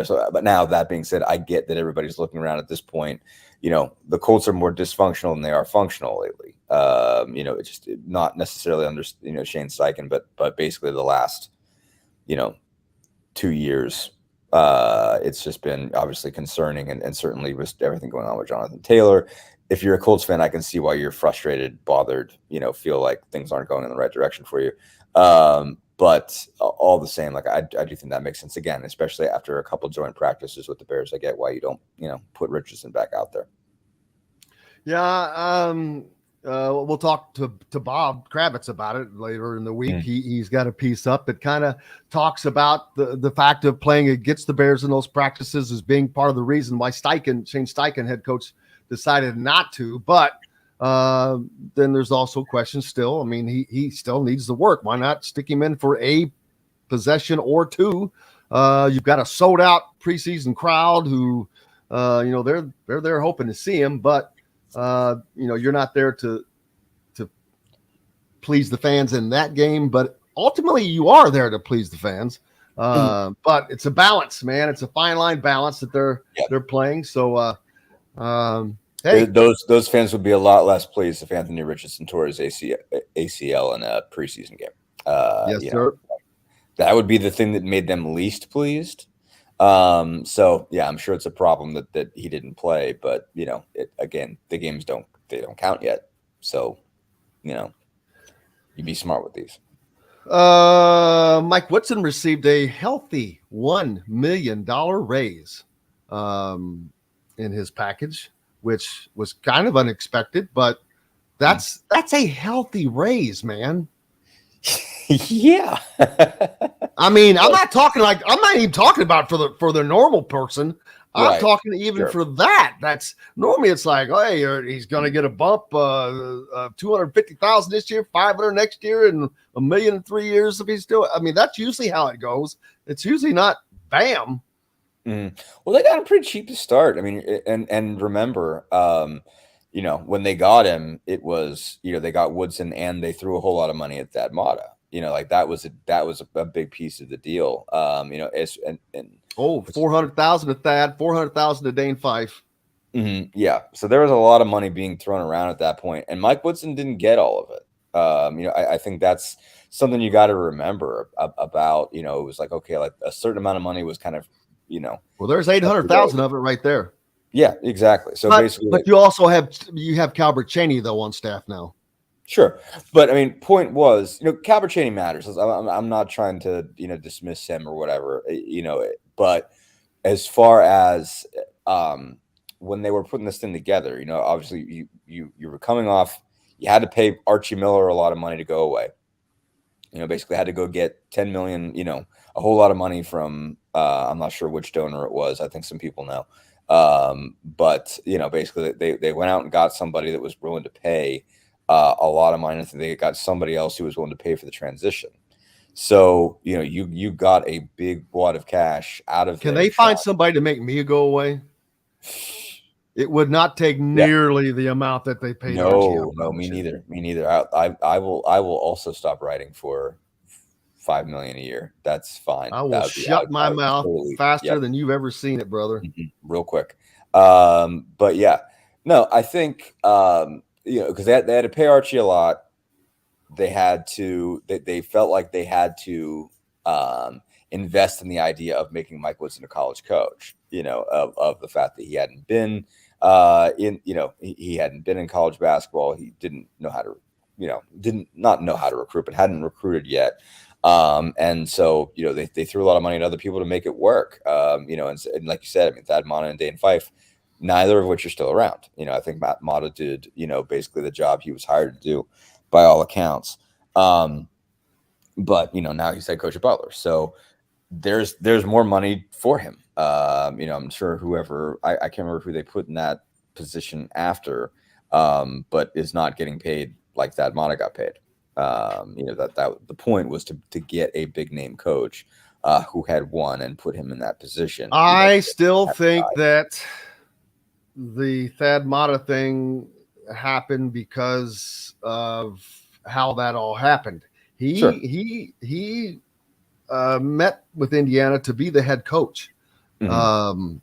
So but now that being said, I get that everybody's looking around at this point. The Colts are more dysfunctional than they are functional lately. It's just not necessarily under Shane Steichen, but basically the last 2 years. It's just been obviously concerning and certainly with everything going on with Jonathan Taylor. If you're a Colts fan, I can see why you're frustrated, bothered, feel like things aren't going in the right direction for you. But all the same, like I do think that makes sense again, especially after a couple joint practices with the Bears. I get why you don't, put Richardson back out there. Yeah. We'll talk to Bob Kravitz about it later in the week. He's got a piece up that kind of talks about the fact of playing against the Bears in those practices as being part of the reason why Shane Steichen, head coach, decided not to. But then there's also questions still. I mean, he still needs the work. Why not stick him in for a possession or two? You've got a sold out preseason crowd who, they're there hoping to see him, but you're not there to please the fans in that game, but ultimately you are there to please the fans. But it's a balance, man. It's a fine line balance that they're playing. So, hey, those fans would be a lot less pleased if Anthony Richardson tore his ACL in a preseason game. Yes, sir. That would be the thing that made them least pleased. So yeah, I'm sure it's a problem that he didn't play, but again, the games don't count yet. So, you be smart with these. Mike Woodson received a healthy $1 million raise, in his package, which was kind of unexpected, but that's a healthy raise, man. Yeah. I mean, I'm not even talking about for the normal person. I'm talking even for that. That's normally it's like, hey, he's going to get a bump, 250,000 this year, 500 next year, and $1 million in 3 years if he's still. I mean, that's usually how it goes. It's usually not bam. Well, they got him pretty cheap to start. I mean, and remember, when they got him, it was they got Woodson and they threw a whole lot of money at Thad Matta. That was a big piece of the deal. 400,000 to Thad, 400,000 to Dane Fife. Yeah, so there was a lot of money being thrown around at that point, and Mike Woodson didn't get all of it. I think that's something you got to remember about. It was like, okay, like a certain amount of money was kind of, Well, there's 800,000 of it right there. Yeah, exactly. So basically, but you also have Calbert Cheney though on staff now. Sure, but I mean, point was, Calbert Cheney matters. I'm not trying to dismiss him or whatever, but as far as when they were putting this thing together, obviously you were coming off, you had to pay Archie Miller a lot of money to go away. Basically had to go get 10 million, a whole lot of money from I'm not sure which donor it was. I think some people know. But basically they went out and got somebody that was willing to pay a lot of money. I think they got somebody else who was willing to pay for the transition. So, you got a big wad of cash out of. Can they find somebody to make me go away? It would not take nearly the amount that they paid. No, me neither. Me neither. I will also stop writing for $5 million a year. That's fine. I will shut my mouth faster than you've ever seen it, brother. Real quick. But yeah, no, I think because they had to pay Archie a lot. They had to. They felt like they had to invest in the idea of making Mike Woodson a college coach. Of the fact that he hadn't been he hadn't been in college basketball. He didn't know how to, did not know how to recruit, but hadn't recruited yet. And so, they threw a lot of money at other people to make it work. And like you said, I mean, Thad Matta and Dane Fife, neither of which are still around. I think Matt Matta did, basically the job he was hired to do by all accounts. But, now he's head coach at Butler. So there's more money for him. I'm sure whoever, I can't remember who they put in that position after, but is not getting paid like Thad Matta got paid. That the point was to get a big name coach who had won and put him in that position. I still think that the Thad Matta thing happened because of how that all happened. He met with Indiana to be the head coach. And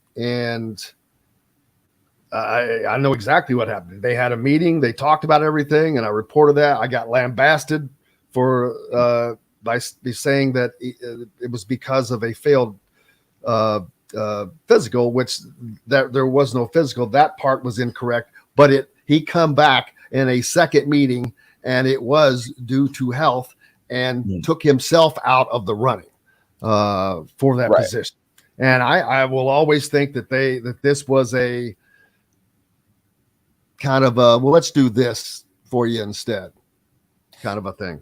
I know exactly what happened. They had a meeting, they talked about everything, and I reported that. I got lambasted for by saying that it was because of a failed physical, which that there was no physical. That part was incorrect, but he come back in a second meeting, and it was due to health. and took himself out of the running for that position. And I will always think that this was a kind of a, well, let's do this for you instead kind of a thing.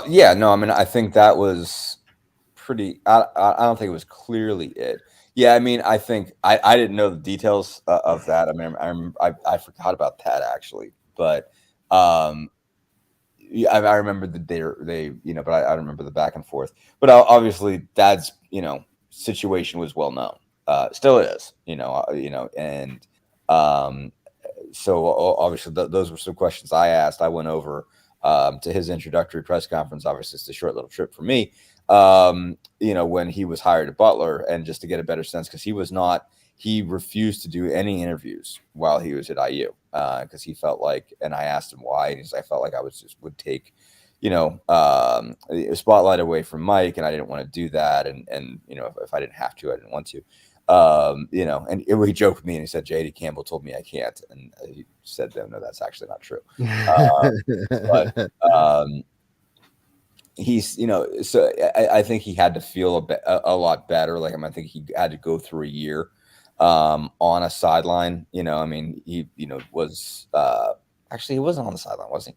Yeah, no, I mean, I think that was pretty, I don't think it was clearly it. Yeah, I mean, I think I didn't know the details of that. I mean, I forgot about that actually, but yeah, I remember that they but I remember the back and forth. But obviously, Dad's situation was well known, still is, and so obviously those were some questions I asked. I went over to his introductory press conference. Obviously, it's a short little trip for me. When he was hired at Butler, and just to get a better sense, because he refused to do any interviews while he was at IU, because he felt like, and I asked him why, and I felt like I would take, a spotlight away from Mike, and I didn't want to do that, and if I didn't have to, I didn't want to, and he joked with me and he said, JD Campbell told me I can't, and he said, no, that's actually not true. But he's, so I think he had to feel a lot better. Like, I think he had to go through a year on a sideline. He was actually, he wasn't on the sideline, was he?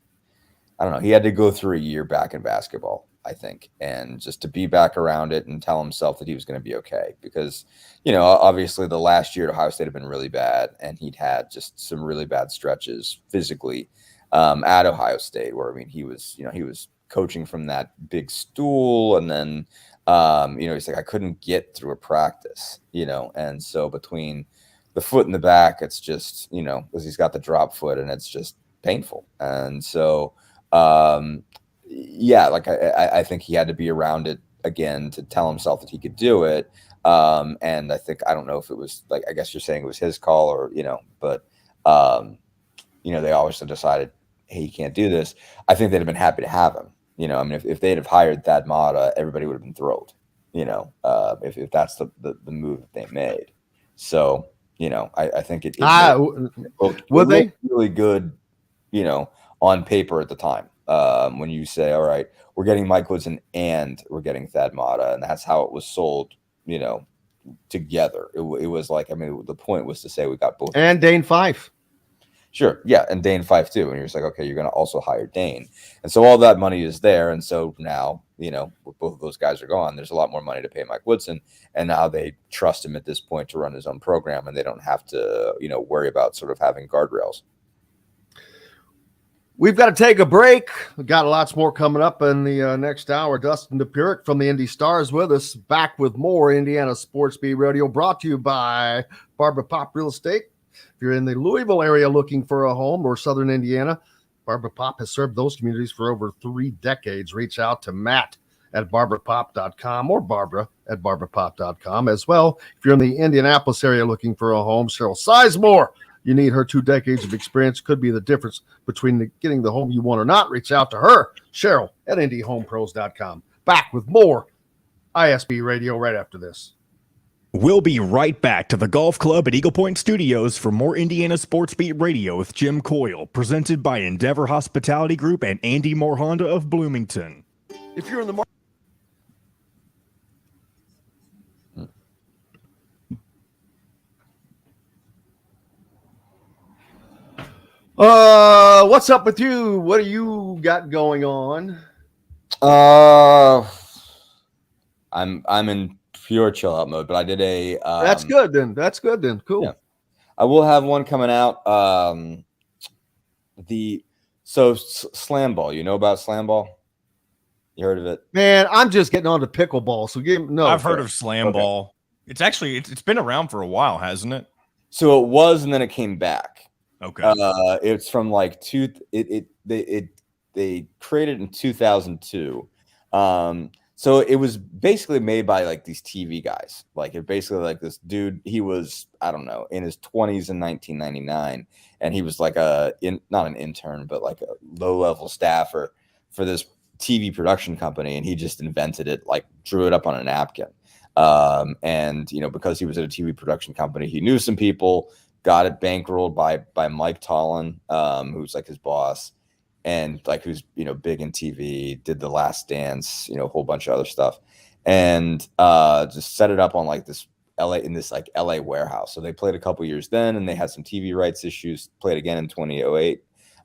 I don't know. He had to go through a year back in basketball, I think, and just to be back around it and tell himself that he was going to be okay, because, obviously the last year at Ohio State had been really bad, and he'd had just some really bad stretches physically at Ohio State, where, he was coaching from that big stool, and then, he's like, I couldn't get through a practice, and so between the foot and the back, it's just, because he's got the drop foot, and it's just painful, and so. Yeah, like I think he had to be around it again to tell himself that he could do it. And I think, I don't know if it was, like, I guess you're saying it was his call, or, but, they obviously decided, hey, you can't do this. I think they'd have been happy to have him. If they'd have hired Thad Matta, everybody would have been thrilled, if that's the move that they made. So, I think it would they really good, on paper at the time, when you say, all right, we're getting Mike Woodson and we're getting Thad Matta, and that's how it was sold, together. It was like, the point was to say we got both. And Dane Fife. Sure. Yeah. And Dane Fife too. And you're just like, okay, you're going to also hire Dane. And so all that money is there. And so now, both of those guys are gone, there's a lot more money to pay Mike Woodson. And now they trust him at this point to run his own program, and they don't have to, worry about sort of having guardrails. We've got to take a break. We've got lots more coming up in the next hour. Dustin Dopirak from the Indy Stars with us, back with more Indiana Sports Beat Radio, brought to you by Barbara Pop Real Estate. If you're in the Louisville area looking for a home, or Southern Indiana, Barbara Pop has served those communities for over 3 decades. Reach out to Matt at barbarapop.com or Barbara at barbarapop.com as well. If you're in the Indianapolis area looking for a home, Cheryl Sizemore, you need her 2 decades of experience. Could be the difference between getting the home you want or not. Reach out to her, Cheryl at IndyHomePros.com. Back with more ISB Radio right after this. We'll be right back to the Golf Club at Eagle Point Studios for more Indiana Sports Beat Radio with Jim Coyle, presented by Endeavor Hospitality Group and Andy Moore Honda of Bloomington. If you're in the market, what's up with you? What do you got going on? I'm in pure chill out mode, but I did a that's good then. Cool. Yeah. I will have one coming out. Slam ball. You know about slam ball? You heard of it? Man, I'm just getting on to pickleball. So I've heard of slam ball. It's actually it's been around for a while, hasn't it? So it was, and then it came back. Okay. It's from like they created in 2002. So it was basically made by like these TV guys. Like, it basically, like, this dude, he was, I don't know, in his 20s in 1999, and he was like not an intern, but like a low-level staffer for this TV production company, and he just invented it, like drew it up on a napkin. And because he was at a TV production company, he knew some people, got it bankrolled by Mike Tollin, who's like his boss, and like who's big in TV, did The Last Dance, a whole bunch of other stuff, and just set it up on like this LA warehouse. So they played a couple years then, and they had some TV rights issues. Played again in 2008,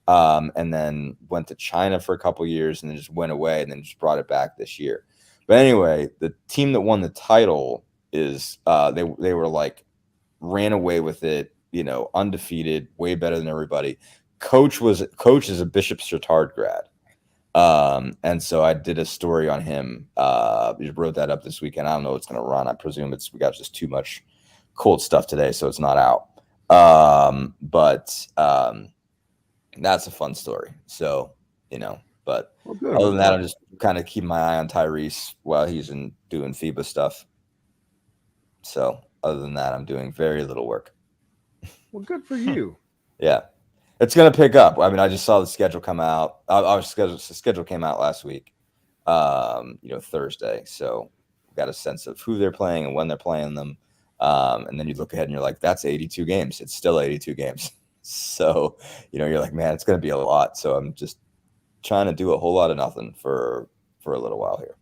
and then went to China for a couple years, and then just went away, and then just brought it back this year. But anyway, the team that won the title is they were like ran away with it, undefeated, way better than everybody. Coach is a Bishop Chatard grad. And so I did a story on him. We wrote that up this weekend. I don't know what's going to run. I presume we got just too much cold stuff today, so it's not out. But that's a fun story. So, but other than that, I'm just kind of keeping my eye on Tyrese while he's doing FIBA stuff. So other than that, I'm doing very little work. Well, good for you. Yeah. It's going to pick up. I mean, I just saw the schedule come out. Our schedule came out last week, Thursday. So we got a sense of who they're playing and when they're playing them. And then you look ahead and you're like, that's 82 games. It's still 82 games. So, you're like, man, it's going to be a lot. So I'm just trying to do a whole lot of nothing for a little while here.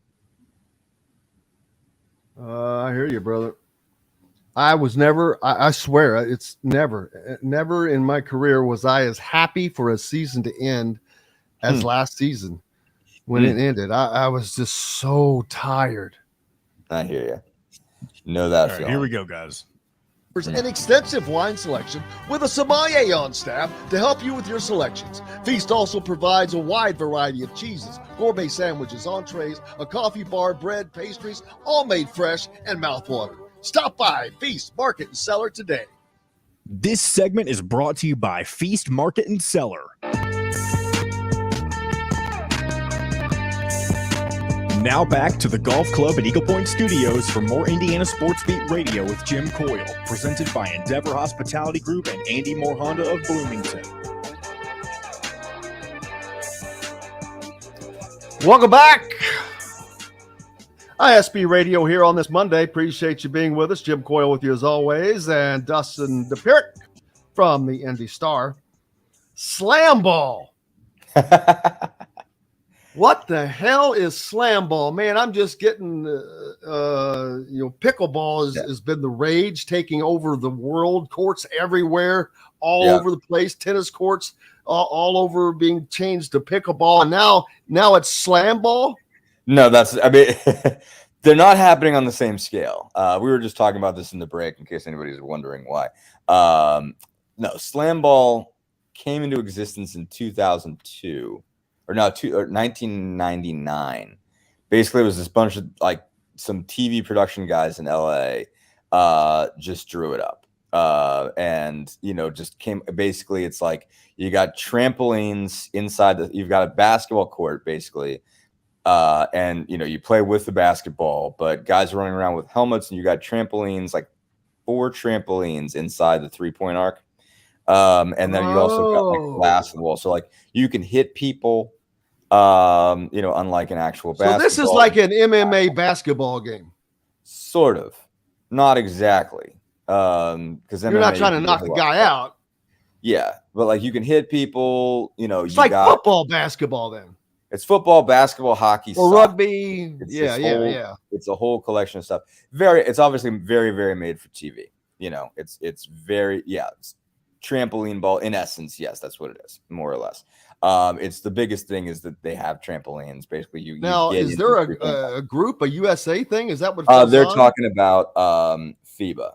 I hear you, brother. I was never, I swear, it's never in my career was I as happy for a season to end as last season when it ended. I was just so tired. I hear you. Know that All feeling. right, here we go, guys. An extensive wine selection with a sommelier on staff to help you with your selections. Feast also provides a wide variety of cheeses, gourmet sandwiches, entrees, a coffee bar, bread, pastries, all made fresh and mouthwatering. Stop by Feast Market and Cellar today. This segment is brought to you by Feast Market and Cellar. Now back to the Golf Club at Eagle Point Studios for more Indiana Sports Beat Radio with Jim Coyle, presented by Endeavor Hospitality Group and Andy Moore Honda of Bloomington. Welcome back. ISB Radio here on this Monday. Appreciate you being with us. Jim Coyle with you as always, and Dustin Dopirak from the Indy Star. Slam ball. What the hell is slam ball, man? I'm just getting, pickleball has been the rage, taking over the world. Courts everywhere, all over the place. Tennis courts all over, being changed to pickleball, and now it's slam ball. No, they're not happening on the same scale. We were just talking about this in the break, in case anybody's wondering why. No, slam ball came into existence in 2002. Or 1999. Basically, it was this bunch of some TV production guys in LA just drew it up. And just came basically, it's like you got trampolines inside you've got a basketball court basically. And you play with the basketball, but guys are running around with helmets, and you got trampolines, like 4 trampolines inside the 3-point arc. And then you also got glass in the wall. So you can hit people, unlike an actual basketball. So this is like an MMA basketball game. Sort of. Not exactly. Because you're not trying to knock the guy out. Yeah. But you can hit people, it's like football, basketball then. It's football, basketball, hockey, or soccer. Rugby. Yeah. It's a whole collection of stuff. It's obviously very, very made for TV. It's very, it's trampoline ball in essence. Yes, that's what it is, more or less. It's the biggest thing is that they have trampolines. Basically, is there a group, a USA thing? Is that what they're talking about? FIBA.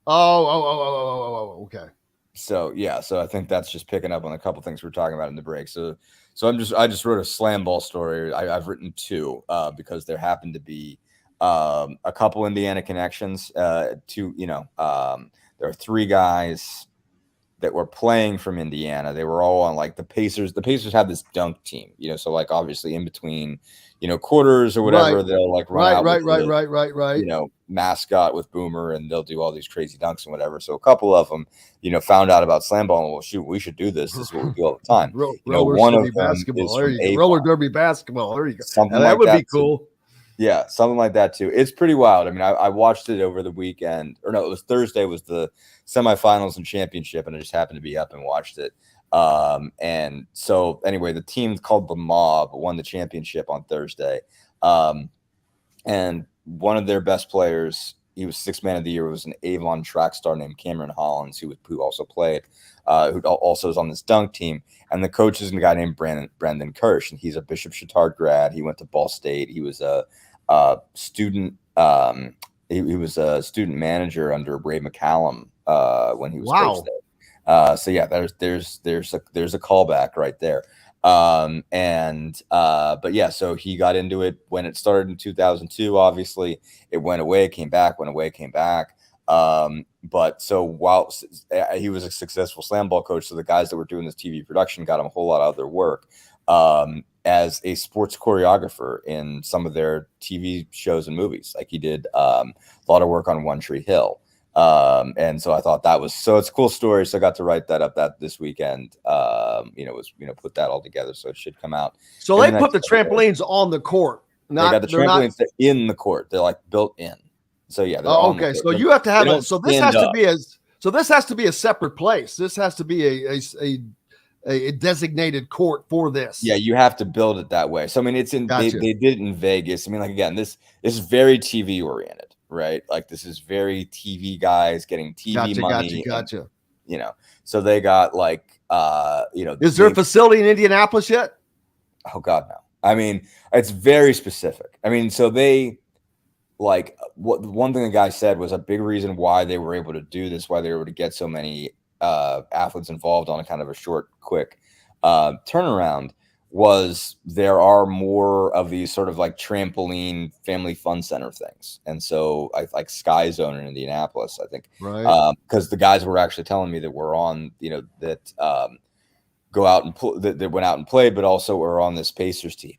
Oh, okay. So I think that's just picking up on a couple things we're talking about in the break. So I just wrote a slam ball story. I've written 2 because there happened to be a couple Indiana connections. There are 3 guys that were playing from Indiana. They were all on the Pacers. The Pacers have this dunk team, so obviously in between, quarters or whatever, they'll run out right. Mascot with Boomer, and they'll do all these crazy dunks and whatever. So a couple of them, found out about slam ball and, well, shoot, we should do this. This is what we do all the time. One of them basketball. There you go. Roller derby basketball. There you go. Something that would be cool. Yeah, something like that too. It's pretty wild. I mean, I watched it over the weekend. Or no, it was Thursday was the semifinals and championship, and I just happened to be up and watched it. And so anyway, the team called the Mob won the championship on Thursday. And one of their best players, he was sixth man of the year, was an Avon track star named Cameron Hollins, who also played, who also is on this dunk team. And the coach is a guy named Brandon Kirsch, and he's a Bishop Chatard grad. He went to Ball State. He was a student. He was a student manager under Ray McCallum when he was coach there. So yeah, there's a callback right there. But yeah, so he got into it when it started in 2002. Obviously, it went away, came back, went away, came back. But so while he was a successful slam ball coach, so the guys that were doing this TV production got him a whole lot of other work as a sports choreographer in some of their TV shows and movies. Like he did a lot of work on One Tree Hill. And so I thought it's a cool story. So I got to write that up this weekend, put that all together. So it should come out. So they put the trampolines on the court. They got the trampolines in the court. They're like built in. So yeah. Okay. So you have to have it. So this has to be a separate place. This has to be a designated court for this. Yeah. You have to build it that way. So, I mean, it's in, they did it in Vegas. I mean, like, again, this is very TV oriented, right? Like this is very TV guys getting TV money. Gotcha. And, so they got like, is there a facility in Indianapolis yet? Oh God, no. I mean, it's very specific. I mean, so they one thing the guy said was a big reason why they were able to do this, why they were able to get so many athletes involved on a kind of a short, quick turnaround, was there are more of these sort of like trampoline family fun center things. And so I like Sky Zone in Indianapolis, I think, right? Because the guys were actually telling me that we're on, that go out and that went out and played, but also were on this Pacers team.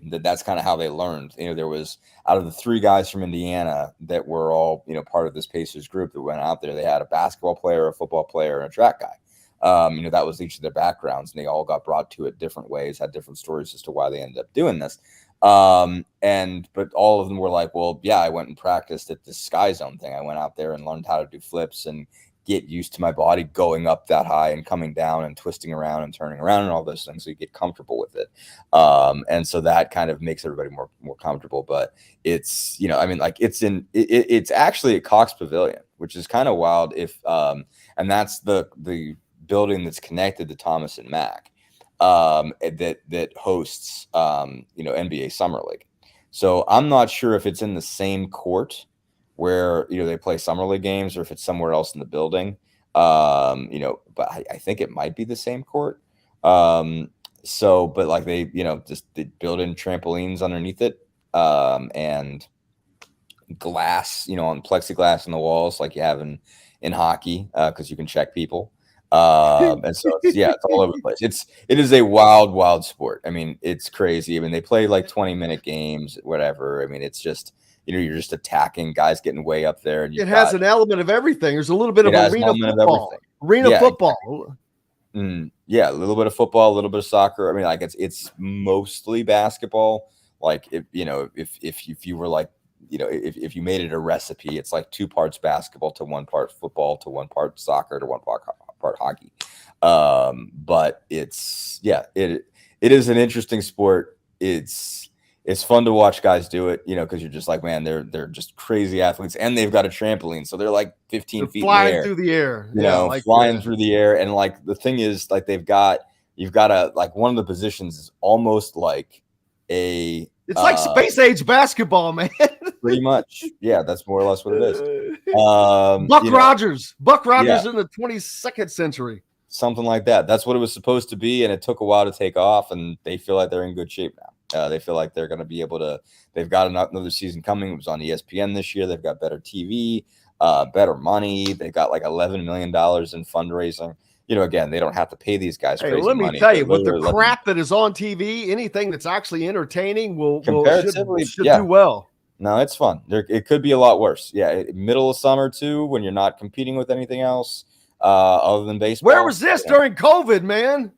That's kind of how they learned. There was, out of the three guys from Indiana that were all, part of this Pacers group that went out there, they had a basketball player, a football player, and a track guy. That was each of their backgrounds, and they all got brought to it different ways, had different stories as to why they ended up doing this. But all of them were like, well, yeah, I went and practiced at this Sky Zone thing. I went out there and learned how to do flips and get used to my body going up that high and coming down and twisting around and turning around and all those things, so you get comfortable with it. And so that kind of makes everybody more comfortable. But it's, it's actually at Cox Pavilion, which is kind of wild. And that's the building that's connected to Thomas and Mack, that hosts NBA Summer League. So I'm not sure if it's in the same court where they play Summer League games, or if it's somewhere else in the building. But I think it might be the same court. But like they build in trampolines underneath it, and glass, on plexiglass in the walls, like you have in hockey, because you can check people. And so it's all over the place. It is a wild sport. I mean, it's crazy. I mean, they play like 20-minute games, whatever. I mean, it's just, you're just attacking guys getting way up there. And it has an element of everything. There's a little bit of arena football. Football. Yeah, a little bit of football, a little bit of soccer. I mean, like it's mostly basketball. Like if you were like, if you made it a recipe, it's like 2 parts basketball to 1 part football to 1 part soccer to 1 part hockey. But it is an interesting sport. It's fun to watch guys do it, because you're just like, man, they're just crazy athletes, and they've got a trampoline, so they're like 15 feet flying in the air, through the air, flying through the air. And like the thing is, like you've got a, like, one of the positions is almost like it's like space age basketball, man. Pretty much, yeah, that's more or less what it is. Buck Rogers in the 22nd century. Something like that. That's what it was supposed to be, and it took a while to take off, and they feel like they're in good shape now. They feel like they're going to be able to. They've got another season coming. It was on ESPN this year. They've got better TV, better money. They got like $11 million in fundraising. Again, they don't have to pay these guys crazy let me money. tell you, with the crap that is on TV, anything that's actually entertaining should do well. No, it's fun. It could be a lot worse. Yeah, middle of summer too, when you're not competing with anything else other than baseball. Where was this during COVID, man?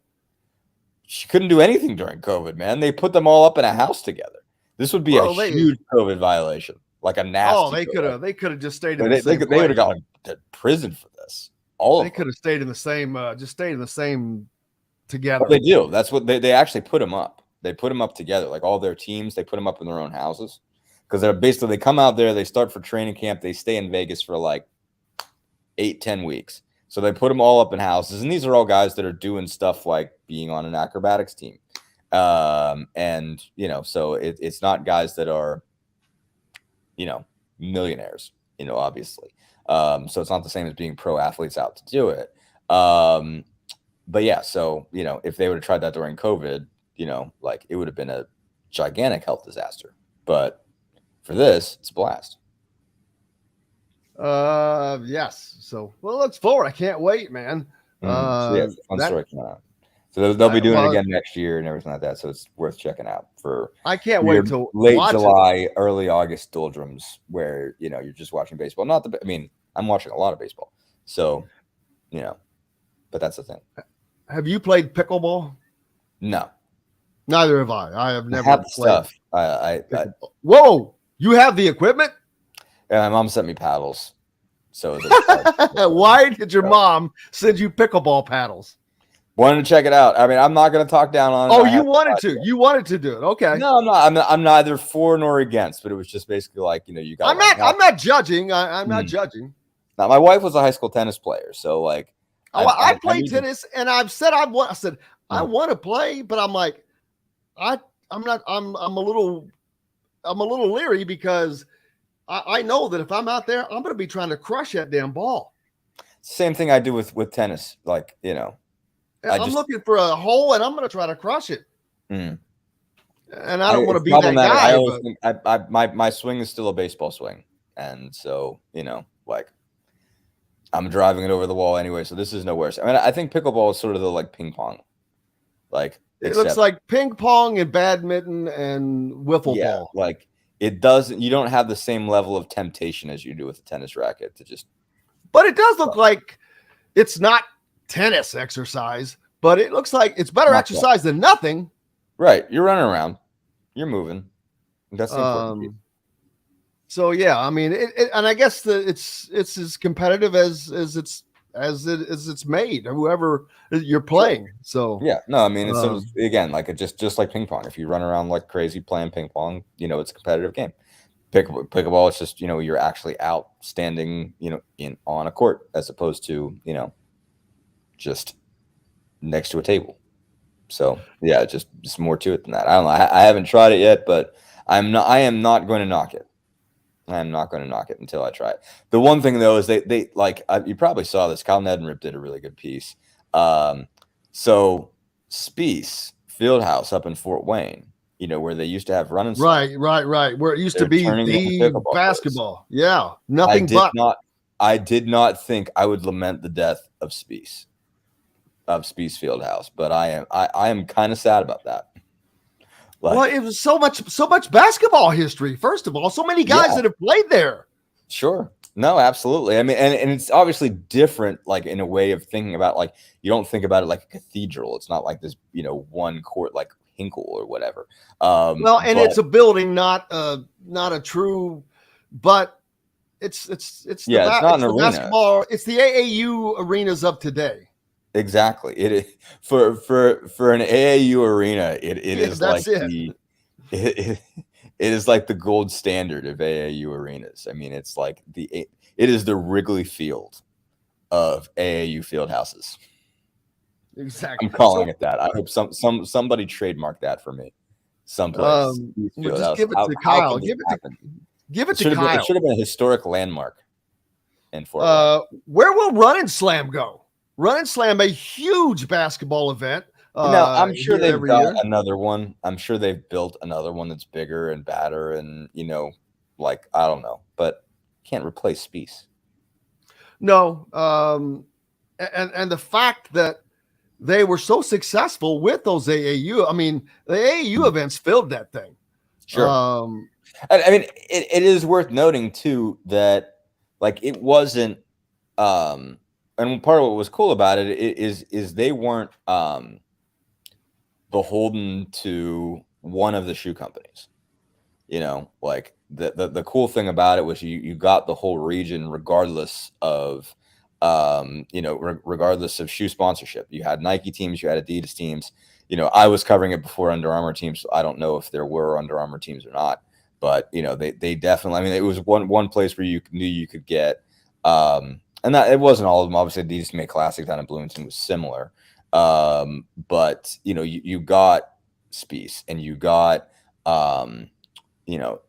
She couldn't do anything during COVID, man. They put them all up in a house together. This would be a huge COVID violation, like a nasty. They could have just stayed in the same. They would have gone to prison for this. They could have stayed in the same, together. They do. That's what they actually put them up. They put them up together, like all their teams. They put them up in their own houses because they come out there. They start for training camp. They stay in Vegas for like 8-10 weeks. So they put them all up in houses, and these are all guys that are doing stuff like being on an acrobatics team, and so it's not guys that are, millionaires, obviously. So it's not the same as being pro athletes out to do it. But yeah, so if they would have tried that during COVID, like it would have been a gigantic health disaster. But for this, it's a blast. Yes. So let's forward. I can't wait, man. So yeah, it's a fun story coming out. So they'll be doing it again next year and everything like that. So it's worth checking out for. I can't wait till late July, early August doldrums where you're just watching baseball. I'm watching a lot of baseball. So, but that's the thing. Have you played pickleball? No, neither have I. I have never have played. Stuff. I Whoa! You have the equipment? Yeah, my mom sent me paddles. So why did your mom send you pickleball paddles? Wanted to check it out. I'm not going to talk down on it. Oh, you wanted to. You wanted to do it. Okay. No, I'm not. I'm neither for nor against, but it was just basically like, you got. I'm not judging. I'm not judging. Now, my wife was a high school tennis player, so like. I played tennis, and I've said I want to play, but I'm like, I'm a little leery because I know that if I'm out there, I'm going to be trying to crush that damn ball. Same thing I do with tennis, like I'm looking for a hole, and I'm going to try to crush it. Mm. And I don't want to be that guy. I always think my swing is still a baseball swing, and so like I'm driving it over the wall anyway. So this is no worse. I think pickleball is sort of the like ping pong, like it looks like ping pong and badminton and wiffle ball. Like it doesn't. You don't have the same level of temptation as you do with a tennis racket to just. But it does look like it's not tennis exercise, but it looks like it's better exercise than nothing. Right. You're running around. You're moving. That's the important piece. So yeah, and I guess it's as competitive as it's made, whoever you're playing. So yeah, no, it's again like just like ping pong. If you run around like crazy playing ping pong, it's a competitive game. Pickleball, it's just you're actually out standing, on a court as opposed to just next to a table. So yeah, just more to it than that. I don't know. I haven't tried it yet, but I am not going to knock it. I am not going to knock it until I try it. The one thing though is they like you probably saw this. Kyle Neddenrip did a really good piece. So Spiece Fieldhouse up in Fort Wayne, where they used to have running. Right. Where it used to be the basketball. Place. Yeah, nothing but. I did not think I would lament the death of Spiece Fieldhouse, but I am kind of sad about that. Well, it was so much basketball history. First of all, so many guys that have played there. Sure. No, absolutely. And it's obviously different, like in a way of thinking about, like, you don't think about it like a cathedral. It's not like this, one court like Hinkle or whatever. It's a building, not a true, but it's not an arena. Basketball. It's the AAU arenas of today. Exactly. It is for an AAU arena. It is like it is like the gold standard of AAU arenas. It's like it is the Wrigley Field of AAU field houses. Exactly. I'm calling it that. I hope somebody trademark that for me. Someplace. Just give it to Kyle. Give it to Kyle. It should have been a historic landmark. In Fort where will Run and Slam go? Run and Slam, a huge basketball event. I'm sure they've got another one. I'm sure they've built another one that's bigger and badder, and like I don't know, but can't replace Spiece. No, and the fact that they were so successful with those AAU, the AAU events filled that thing. Sure. It is worth noting too that like it wasn't. And part of what was cool about it is they weren't beholden to one of the shoe companies. Like the cool thing about it was you got the whole region regardless of regardless of shoe sponsorship. You had Nike teams, you had Adidas teams. I was covering it before Under Armour teams. So I don't know if there were Under Armour teams or not, but they definitely. I mean, it was one place where you knew you could get, and that it wasn't all of them. Obviously, Adidas Made Classic down in Bloomington was similar, but you got Spieth and you got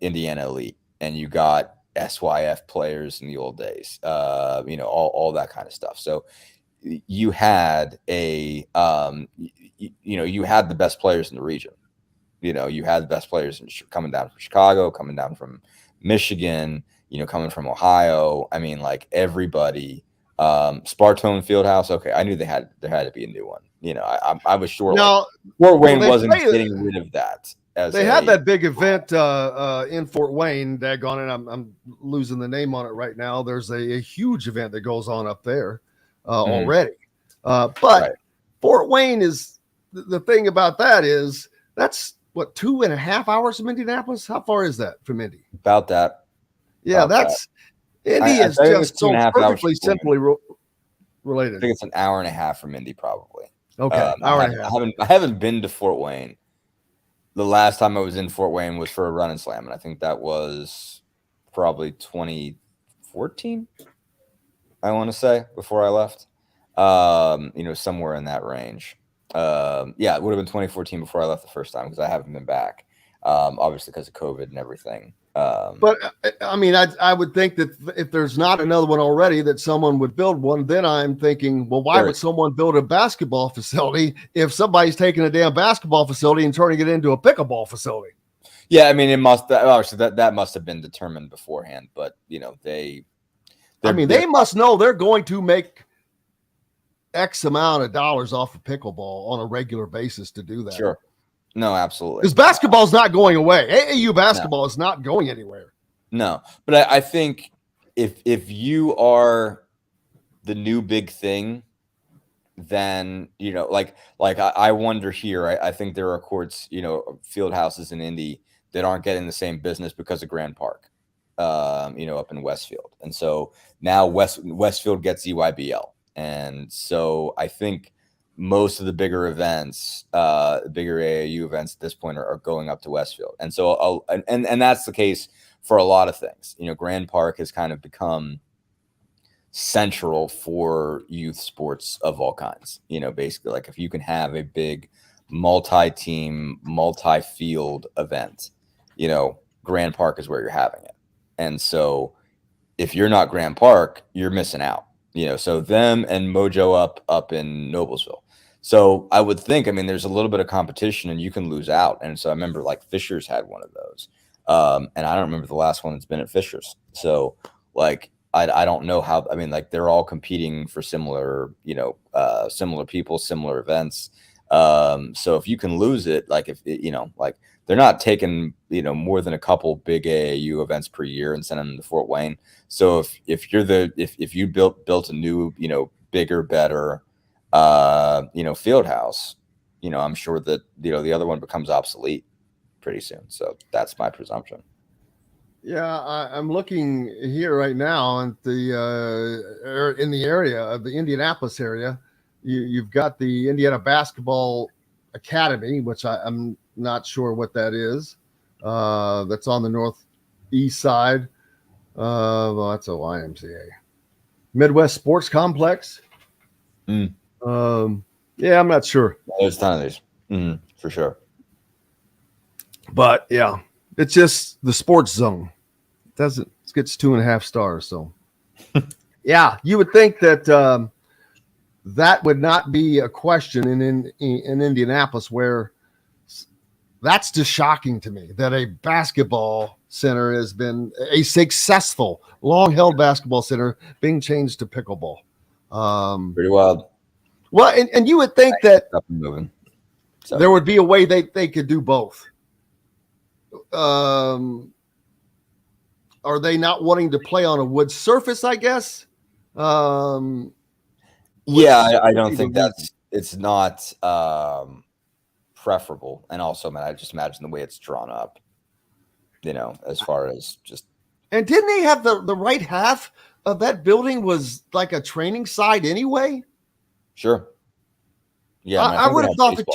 Indiana Elite and you got SYF players in the old days, all that kind of stuff. So you had you had the best players in the region. You had the best players coming down from Chicago, coming down from Michigan, coming from Ohio. I mean, like everybody, Spartone Fieldhouse. Okay. I knew there had to be a new one. I was sure Fort Wayne wasn't getting rid of that. They had that big event in Fort Wayne. Daggone it, I'm losing the name on it right now. There's a huge event that goes on up there already. But right. Fort Wayne is the thing about that is that's what 2.5 hours from Indianapolis. How far is that from Indy? About that. Yeah, that's Indy is just so perfectly simply related. I think it's an hour and a half from Indy, probably. Okay, hour and a half. I haven't been to Fort Wayne. The last time I was in Fort Wayne was for a run and slam, and I think that was probably 2014. I want to say before I left, somewhere in that range. Yeah, it would have been 2014 before I left the first time because I haven't been back, obviously because of COVID and everything. But I mean, I would think that if there's not another one already, that someone would build one. Then I'm thinking, well, why would someone build a basketball facility if somebody's taking a damn basketball facility and turning it into a pickleball facility? Yeah, I mean, it must obviously that must have been determined beforehand. But they must know they're going to make X amount of dollars off of pickleball on a regular basis to do that. Sure. No, absolutely. Because basketball is not going away. AAU basketball is not going anywhere. No, but I think if you are the new big thing, then I wonder here. I think there are courts, field houses in Indy that aren't getting the same business because of Grand Park, up in Westfield, and so now Westfield gets EYBL, and so I think most of the bigger events, bigger AAU events at this point are going up to Westfield. And so, and that's the case for a lot of things. Grand Park has kind of become central for youth sports of all kinds. Basically, like if you can have a big multi-team, multi-field event, Grand Park is where you're having it. And so if you're not Grand Park, you're missing out. So them and Mojo up in Noblesville. So I would think, there's a little bit of competition and you can lose out. And so I remember like Fisher's had one of those. And I don't remember the last one that's been at Fisher's. So like, I don't know how, they're all competing for similar, similar people, similar events. So if you can lose it, like if they're not taking, more than a couple big AAU events per year and sending them to Fort Wayne. So if you're if you built a new, bigger, better, field house, I'm sure that, the other one becomes obsolete pretty soon. So that's my presumption. Yeah. I'm looking here right now at in the area of the Indianapolis area. You've got the Indiana Basketball Academy, which I'm not sure what that is. That's on the northeast side. Well, that's a YMCA. Midwest Sports Complex. Yeah, I'm not sure. There's a ton of these, for sure. But yeah, it's just the sports zone. It gets 2.5 stars. So yeah, you would think that that would not be a question in Indianapolis, where that's just shocking to me that a basketball center has been a successful, long-held basketball center being changed to pickleball. Pretty wild. Well, and you would think that moving. So. There would be a way they could do both. Are they not wanting to play on a wood surface, I guess? Yeah, I don't think it's not preferable. And also, man, I just imagine the way it's drawn up, as far as just. And didn't they have the right half of that building was like a training site anyway? Sure. Yeah, I would have thought that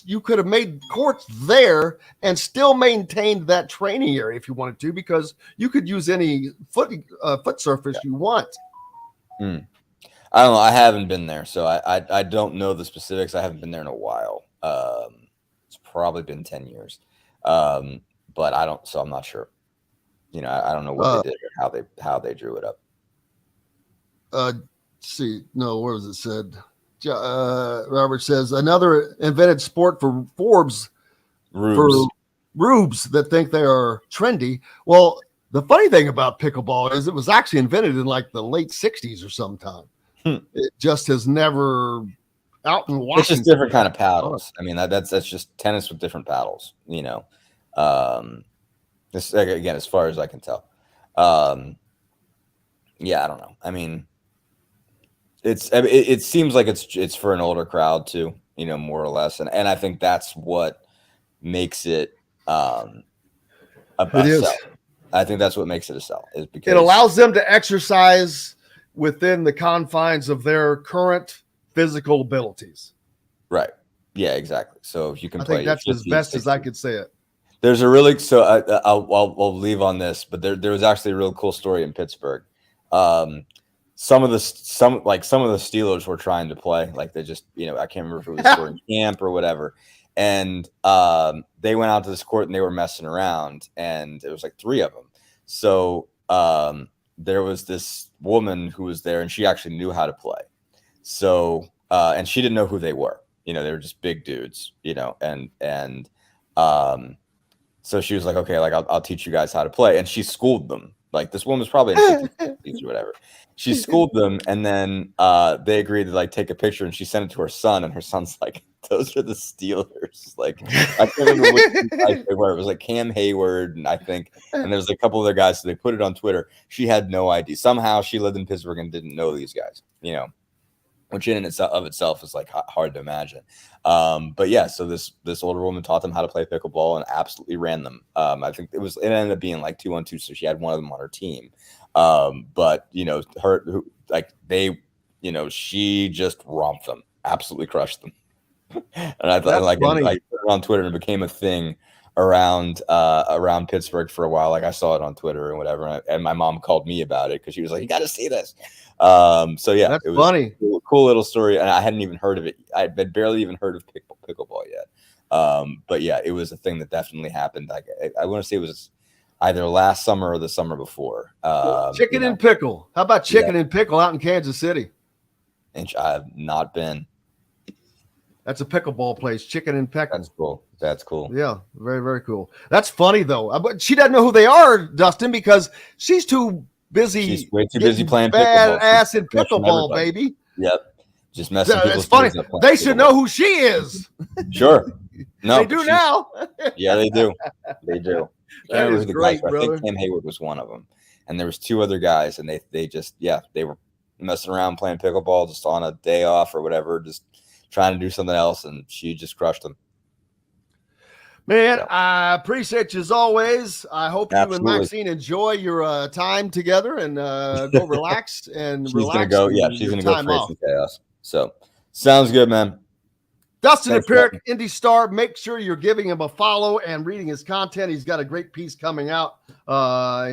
you could have made courts there and still maintained that training area if you wanted to, because you could use any foot surface you want. I don't know. I haven't been there, so I don't know the specifics. I haven't been there in a while. It's probably been 10 years. But I don't, so I'm not sure. You know, I don't know what they did or how they drew it up. See, no, where was it said? Robert says another invented sport for rubes that think they are trendy. Well, the funny thing about pickleball is it was actually invented in like the late 60s or sometime. It just has never out in Washington. It's just different kind of paddles. I mean, that's just tennis with different paddles, you know. This again, as far as I can tell. Yeah, I don't know. I mean, it seems like it's for an older crowd too, you know, more or less, and I think that's what makes it a sell. I think that's what makes it a sell, is because it allows them to exercise within the confines of their current physical abilities. Right. Yeah, exactly. So if you can I play, think that's as best as I could say it. There's a really I'll leave on this, but there was actually a real cool story in Pittsburgh. Some of the Steelers were trying to play, like they just, you know, I can't remember if it was during camp or whatever, and they went out to this court and they were messing around, and there was like 3 of them. So there was this woman who was there, and she actually knew how to play. So and she didn't know who they were. You know, they were just big dudes, you know, and so she was like, okay, like I'll teach you guys how to play. And she schooled them. Like this woman was probably in 50s or whatever. She schooled them, and then they agreed to like take a picture, and she sent it to her son, and her son's like, those are the Steelers. Like I can't remember which they were. It was like Cam Hayward, and I think, and there was a couple other guys, so they put it on Twitter. She had no idea. Somehow she lived in Pittsburgh and didn't know these guys, you know, which in itself is like hard to imagine. But yeah, so this older woman taught them how to play pickleball and absolutely ran them. I think it ended up being like 2-on-2, so she had one of them on her team. But you know, she just romped them, absolutely crushed them. And I thought, like, I put it on Twitter, and it became a thing around Pittsburgh for a while. Like I saw it on Twitter and whatever, and my mom called me about it because she was like, "You got to see this." So yeah, that's it was funny. A cool little story, and I hadn't even heard of it. I had barely even heard of pickleball yet. But yeah, it was a thing that definitely happened. Like I want to say it was either last summer or the summer before. Chicken and pickle. How about chicken and pickle out in Kansas City? And I've not been. That's a pickleball place, chicken and pickle. That's cool. That's cool. Yeah, very, very cool. That's funny though. But she doesn't know who they are, Dustin, because she's too busy. She's way too busy playing bad pickleball. Ass in pickleball, baby. Yep. Just messing. It's funny. They should know who she is. Sure. No, they do now. Yeah, they do. They do. That is great, brother. I think Cam Hayward was one of them, and there was 2 other guys, and they were messing around playing pickleball just on a day off or whatever, just trying to do something else, and she just crushed them. Man, I appreciate you as always. I hope you and Maxine enjoy your time together and go relax and she's gonna go. Yeah, she's gonna go create some chaos. So sounds good, man. Dustin Dopirak, Indie Star. Make sure you're giving him a follow and reading his content. He's got a great piece coming out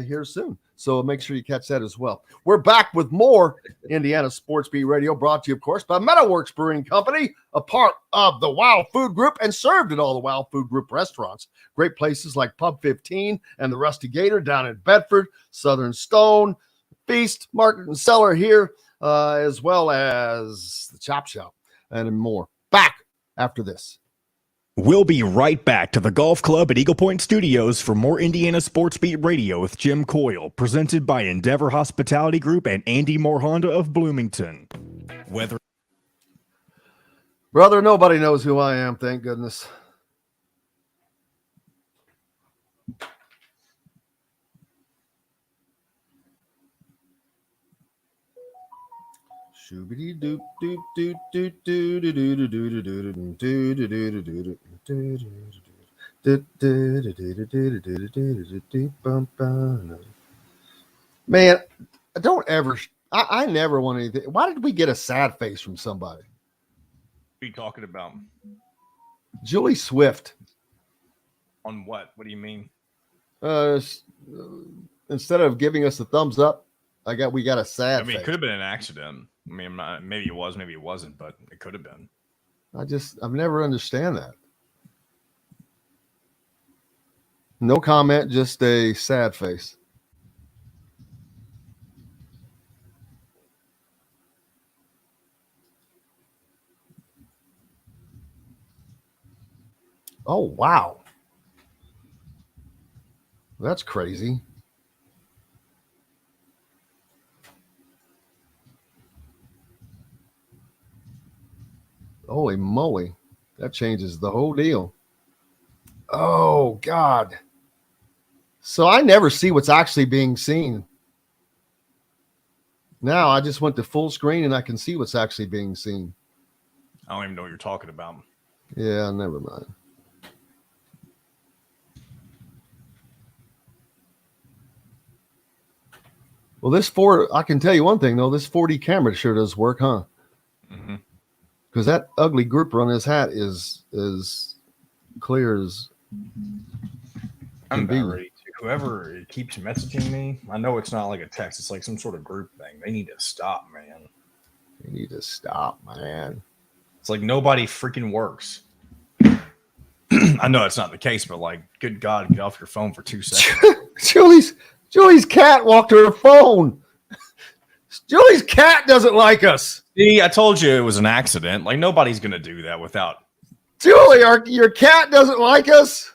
here soon. So make sure you catch that as well. We're back with more Indiana Sports Beat Radio, brought to you, of course, by Meadowworks Brewing Company, a part of the Wow Food Group and served at all the Wow Food Group restaurants. Great places like Pub 15 and the Rusty Gator down in Bedford, Southern Stone, Feast, Market and Cellar here, as well as the Chop Shop and more. Back after this. We'll be right back to the golf club at Eagle Point Studios for more Indiana Sports Beat Radio with Jim Coyle, presented by Endeavor Hospitality Group and Andy Moore Honda of Bloomington. Brother, nobody knows who I am, thank goodness. Shoobity doop doop doop doop doop doop doop doop doop. Man, I never want anything. Why did we get a sad face from somebody? What are you talking about? Julie Swift. On what? What do you mean? Instead of giving us a thumbs up, we got a sad face. It could have been an accident. Maybe it was, maybe it wasn't, but it could have been. I've never understand that. No comment, just a sad face. Oh, wow. That's crazy. Holy moly. That changes the whole deal. Oh, God. So I never see what's actually being seen. Now I just went to full screen and I can see what's actually being seen. I don't even know what you're talking about. Yeah, never mind. Well, I can tell you one thing, though. This 4D camera sure does work, huh? Mm-hmm. Because that ugly grouper on his hat is clear as I'm can be. about ready to. Whoever keeps messaging me, I know it's not like a text. It's like some sort of group thing. They need to stop, man. They need to stop, man. It's like nobody freaking works. I know it's not the case, but like, good God, get off your phone for 2 seconds. Julie's cat walked to her phone. Julie's cat doesn't like us. See, I told you it was an accident. Like, nobody's going to do that without. Julie, your cat doesn't like us.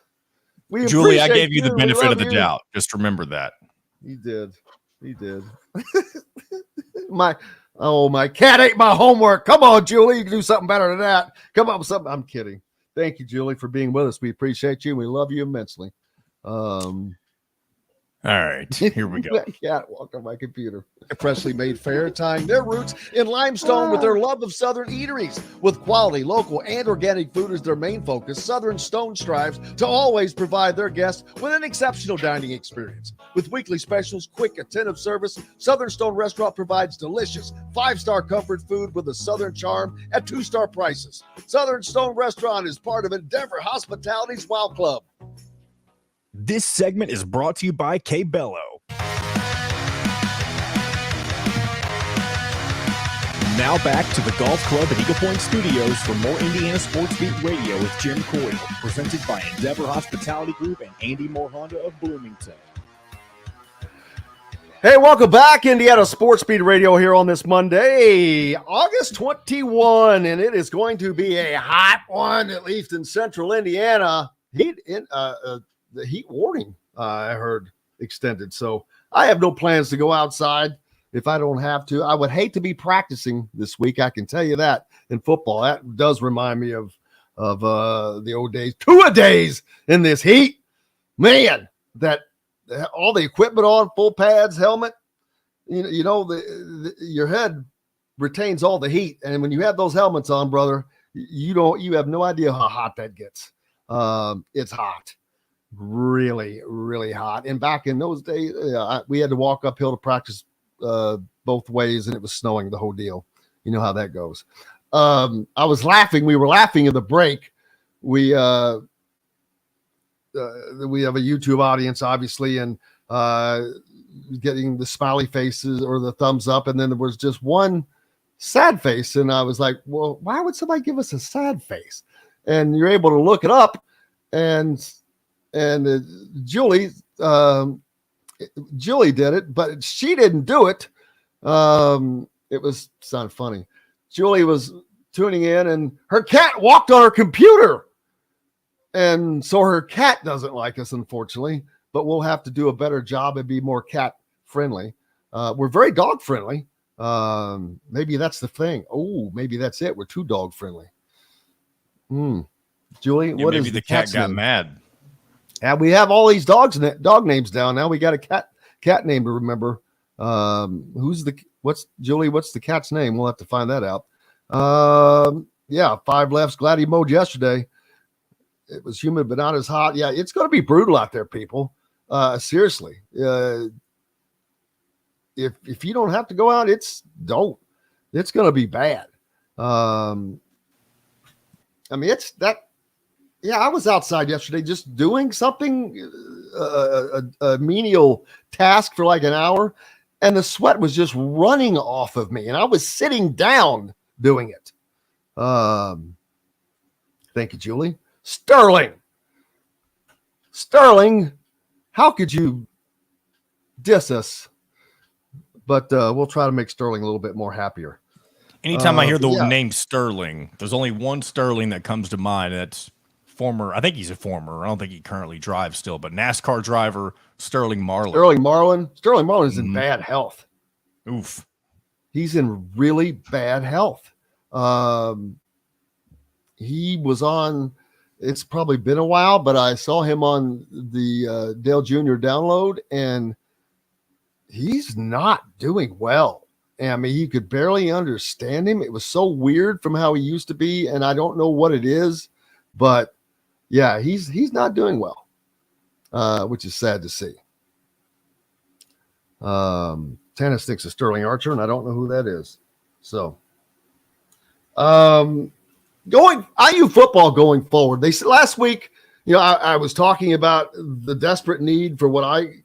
Julie, I gave you the benefit of the doubt. Just remember that. He did. my cat ate my homework. Come on, Julie. You can do something better than that. Come up with something. I'm kidding. Thank you, Julie, for being with us. We appreciate you. We love you immensely. All right, here we go. That cat walked on my computer. Freshly made fare, tying their roots in limestone with their love of Southern eateries. With quality, local, and organic food as their main focus, Southern Stone strives to always provide their guests with an exceptional dining experience. With weekly specials, quick, attentive service, Southern Stone Restaurant provides delicious, 5-star comfort food with a Southern charm at 2-star prices. Southern Stone Restaurant is part of Endeavor Hospitality's Wow Club. This segment is brought to you by K Bello. Now back to the Golf Club at Eagle Point Studios for more Indiana Sports Beat Radio with Jim Coyle, presented by Endeavor Hospitality Group and Andy Moore Honda of Bloomington. Hey, welcome back, Indiana Sports Beat Radio here on this Monday, August 21, and it is going to be a hot one, at least in central Indiana. The heat warning, I heard, extended. So I have no plans to go outside if I don't have to. I would hate to be practicing this week. I can tell you that in football. That does remind me of the old days. 2-a-days in this heat. Man, that all the equipment on, full pads, helmet, your head retains all the heat. And when you have those helmets on, brother, you have no idea how hot that gets. It's hot. Really, really hot. And back in those days, we had to walk uphill to practice both ways, and it was snowing, the whole deal. You know how that goes. I was laughing. We were laughing in the break. We have a YouTube audience, obviously, and getting the smiley faces or the thumbs up, and then there was just one sad face, and I was like, well, why would somebody give us a sad face? And you're able to look it up, and Julie did it, but she didn't do it. It was sound funny. Julie was tuning in, and her cat walked on her computer, and so her cat doesn't like us, unfortunately. But we'll have to do a better job and be more cat friendly. We're very dog friendly. Maybe that's the thing. Oh, maybe that's it. We're too dog friendly. Julie, what maybe is the cat got mad? Yeah, we have all these dog names down. Now we got a cat name to remember. What's the cat's name? We'll have to find that out. 5 lefts. Glad he mowed yesterday. It was humid, but not as hot. Yeah, it's going to be brutal out there, people. Seriously. if you don't have to go out, don't. It's going to be bad. I mean, it's that. Yeah, I was outside yesterday just doing something, a menial task for like an hour, and the sweat was just running off of me, and I was sitting down doing it. Thank you, Julie. Sterling, how could you diss us? But we'll try to make Sterling a little bit more happier. Anytime I hear the name Sterling, there's only one Sterling that comes to mind. That's former. I think he's a former. I don't think he currently drives still, but NASCAR driver Sterling Marlin. Sterling Marlin is in bad health. Oof. He's in really bad health. He was on. It's probably been a while, but I saw him on the Dale Jr. download, and he's not doing well. I mean, you could barely understand him. It was so weird from how he used to be, and I don't know what it is, but yeah, he's not doing well, which is sad to see. Tennis thinks of Sterling Archer, and I don't know who that is. So, IU football going forward. They said last week, I was talking about the desperate need for what I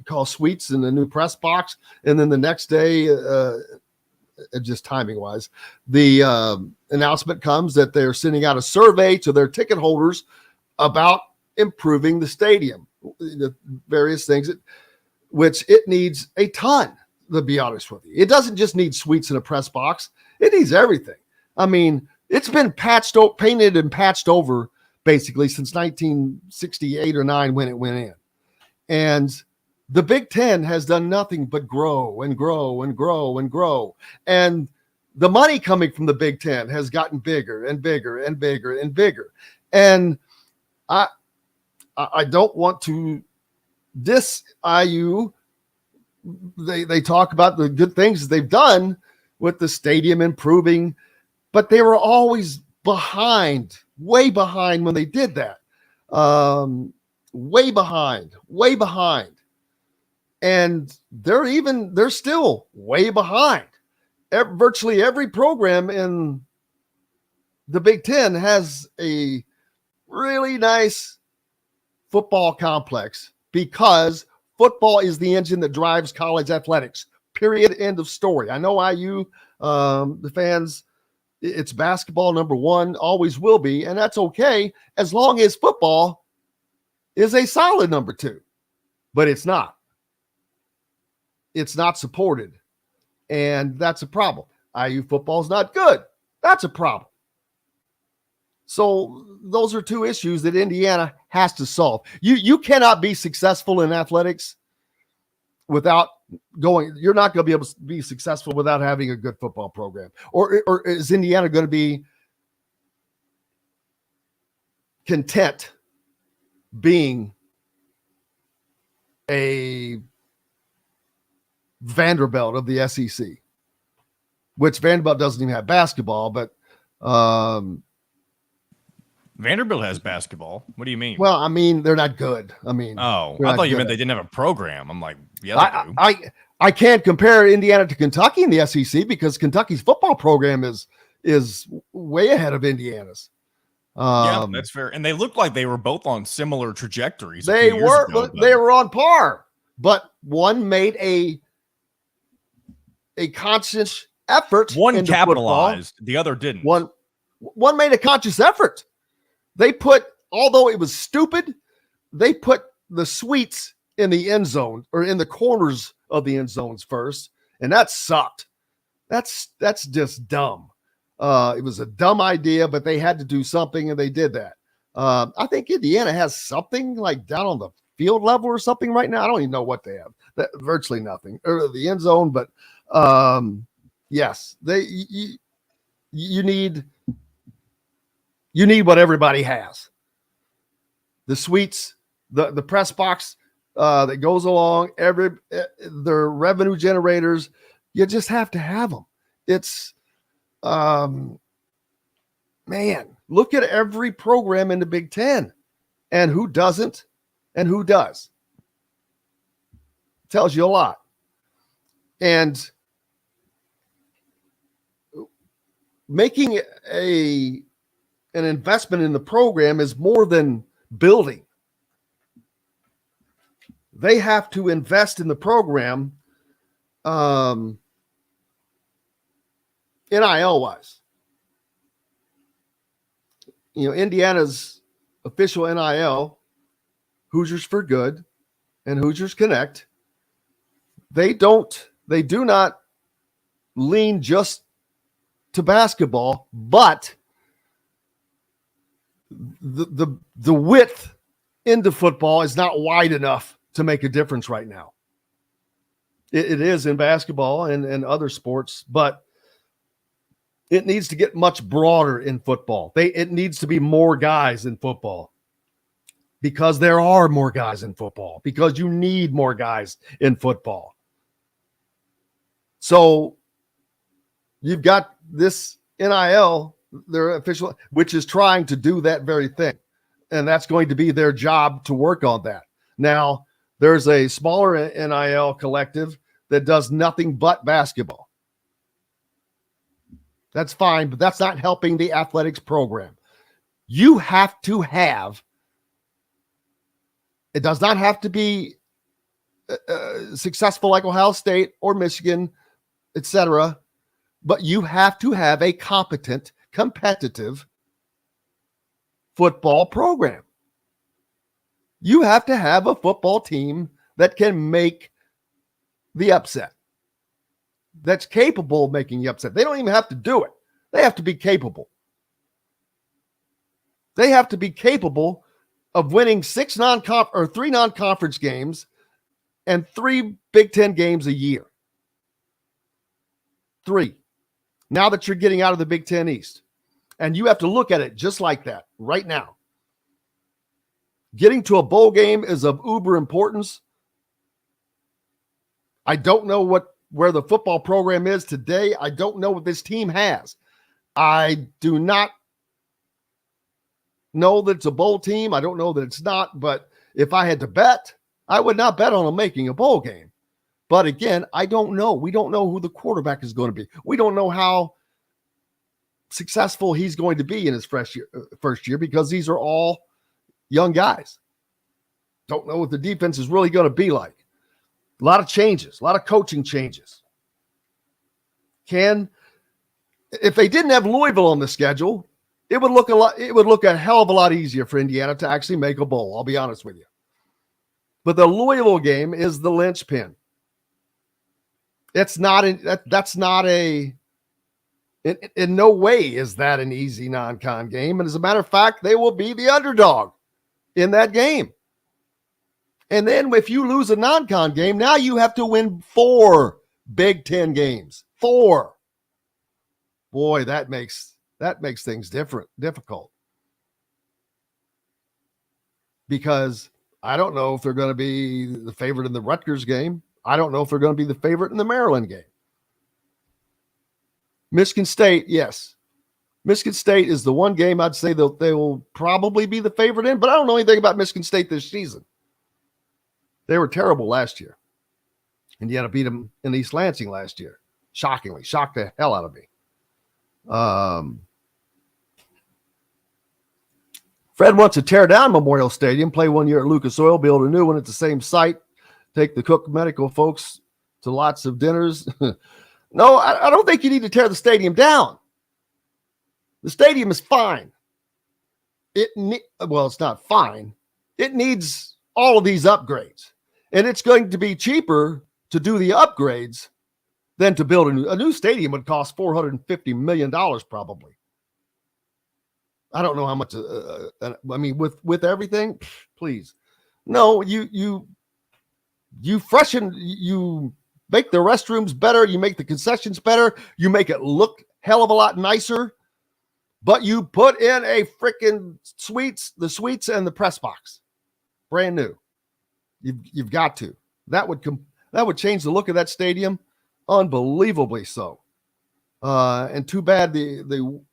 call suites in the new press box, and then the next day, just timing wise, the announcement comes that they're sending out a survey to their ticket holders about improving the stadium, the various things which it needs a ton, to be honest with you. It doesn't just need suites in a press box, it needs everything. I mean, it's been painted and patched over basically since 1968 or 9 when it went in, and the Big Ten has done nothing but grow and grow and grow and grow. And the money coming from the Big Ten has gotten bigger and bigger and bigger and bigger. And I don't want to diss IU. They talk about the good things that they've done with the stadium improving, but they were always behind, way behind when they did that. Way behind. And they're still way behind. Virtually every program in the Big Ten has a really nice football complex because football is the engine that drives college athletics. Period. End of story. I know IU, the fans, it's basketball number one, always will be, and that's okay as long as football is a solid number two. But it's not. It's not supported, and that's a problem. IU football is not good. That's a problem. So those are two issues that Indiana has to solve. You cannot be successful in athletics without you're not going to be able to be successful without having a good football program. Or is Indiana going to be content being a Vanderbilt of the SEC, which Vanderbilt doesn't even have basketball, but Vanderbilt has basketball. What do you mean? Well, I mean, they're not good. I mean, I thought you meant they didn't have a program. I'm like, yeah, they do. I can't compare Indiana to Kentucky in the SEC because Kentucky's football program is way ahead of Indiana's. Yeah, that's fair. And they looked like they were both on similar trajectories. They were on par, but one made a conscious effort. One capitalized, football. The other didn't. One made a conscious effort. They put, although it was stupid, they put the suites in the end zone or in the corners of the end zones first, and that sucked. That's just dumb. It was a dumb idea, but they had to do something, and they did that. I think Indiana has something like down on the field level or something right now. I don't even know what they have. Virtually nothing. Or the end zone, but yes, you need what everybody has. The suites, the press box that goes along, their revenue generators. You just have to have them. It's man, look at every program in the Big Ten and who doesn't and who does. Tells you a lot. And making an investment in the program is more than building. They have to invest in the program NIL-wise. Indiana's official NIL, Hoosiers for Good and Hoosiers Connect, they do not lean just to basketball, but the width into football is not wide enough to make a difference right now. It is in basketball and other sports, but it needs to get much broader in football. It needs to be more guys in football because there are more guys in football, because you need more guys in football. So you've got this NIL, their official, which is trying to do that very thing. And that's going to be their job to work on that. Now, there's a smaller NIL collective that does nothing but basketball. That's fine, but that's not helping the athletics program. You have to have, it does not have to be successful like Ohio State or Michigan, etc., but you have to have a competent, competitive football program. You have to have a football team that can make the upset, that's capable of making the upset. They don't even have to do it. They have to be capable. They have to be capable of winning three non-conference games and 3 Big Ten games a year. 3. Now that you're getting out of the Big Ten East. And you have to look at it just like that right now. Getting to a bowl game is of uber importance. I don't know where the football program is today. I don't know what this team has. I do not know that it's a bowl team. I don't know that it's not, but if I had to bet, I would not bet on them making a bowl game. But again, I don't know. We don't know who the quarterback is going to be. We don't know how successful he's going to be in his first year because these are all young guys. Don't know what the defense is really going to be like. A lot of changes, a lot of coaching changes. If they didn't have Louisville on the schedule, it would look a hell of a lot easier for Indiana to actually make a bowl. I'll be honest with you. But the Louisville game is the linchpin. It's not in no way is that an easy non-con game. And as a matter of fact, they will be the underdog in that game. And then if you lose a non-con game, now you have to win 4 Big Ten games. 4. Boy, that makes things difficult. Because I don't know if they're going to be the favorite in the Rutgers game. I don't know if they're going to be the favorite in the Maryland game. Michigan State, yes. Michigan State is the one game I'd say that they will probably be the favorite in, but I don't know anything about Michigan State this season. They were terrible last year. Indiana beat them in East Lansing last year. Shockingly. Shocked the hell out of me. Fred wants to tear down Memorial Stadium, play 1 year at Lucas Oil, build a new one at the same site, take the Cook Medical folks to lots of dinners. No, I don't think you need to tear the stadium down. The stadium is fine. It's not fine. It needs all of these upgrades. And it's going to be cheaper to do the upgrades than to build a new stadium. Would cost $450 million probably. I don't know how much. With everything, please. No, you freshen, you make the restrooms better, you make the concessions better, you make it look hell of a lot nicer, but you put in a freaking the suites and the press box, brand new. You've got to. That would change the look of that stadium, unbelievably so. And too bad the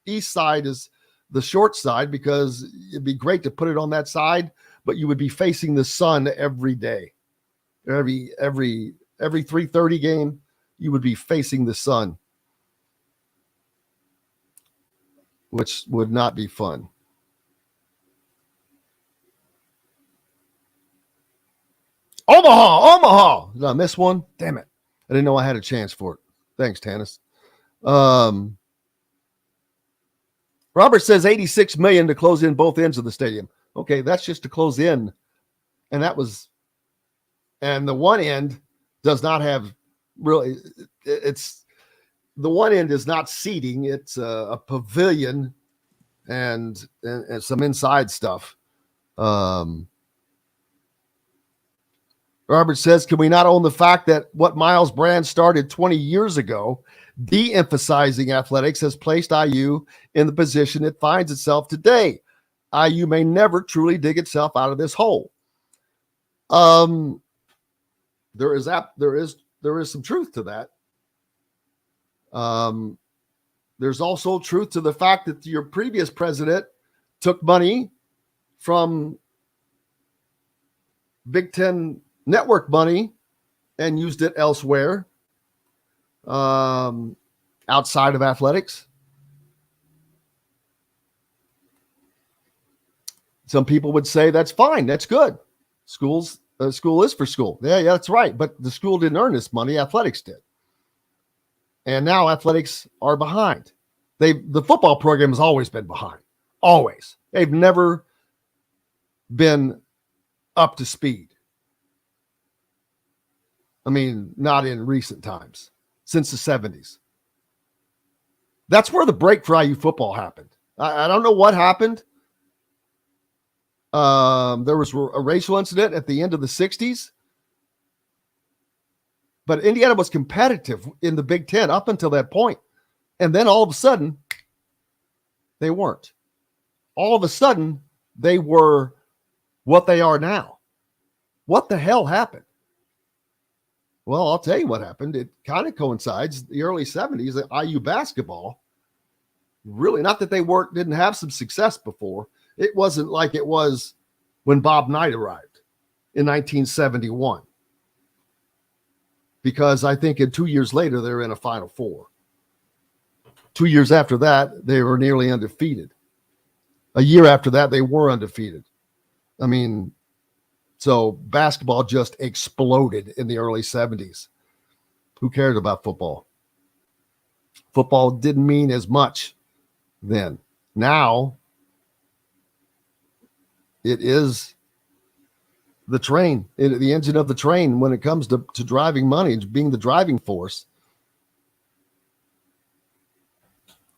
east side is the short side, because it'd be great to put it on that side, but you would be facing the sun every day, every every 3:30 game, you would be facing the sun, which would not be fun. Omaha. Did I miss one? Damn it. I didn't know I had a chance for it. Thanks, Tanis. Robert says $86 million to close in both ends of the stadium. Okay, that's just to close in. And the one end does not have really, it's the one end is not seating. It's a pavilion and some inside stuff. Robert says, can we not own the fact that what Miles Brand started 20 years ago, de-emphasizing athletics, has placed IU in the position it finds itself today? IU may never truly dig itself out of this hole. There is some truth to that. There's also truth to the fact that your previous president took money from Big Ten Network money and used it elsewhere, outside of athletics. Some people would say that's fine. That's good. School is for school. Yeah, that's right. But the school didn't earn this money. Athletics did. And now athletics are behind. The football program has always been behind. Always. They've never been up to speed. I mean, not in recent times, since the 70s. That's where the break for IU football happened. I don't know what happened. There was a racial incident at the end of the 60s. But Indiana was competitive in the Big Ten up until that point. And then all of a sudden, they weren't. All of a sudden, they were what they are now. What the hell happened? Well, I'll tell you what happened. It kind of coincides the early 70s that IU basketball, really, not that they didn't have some success before. It wasn't like it was when Bob Knight arrived in 1971. Because I think 2 years later, they were in a Final Four. 2 years after that, they were nearly undefeated. A year after that, they were undefeated. I mean, so basketball just exploded in the early 70s. Who cared about football? Football didn't mean as much then. Now, it is the train, the engine of the train when it comes to driving money, being the driving force.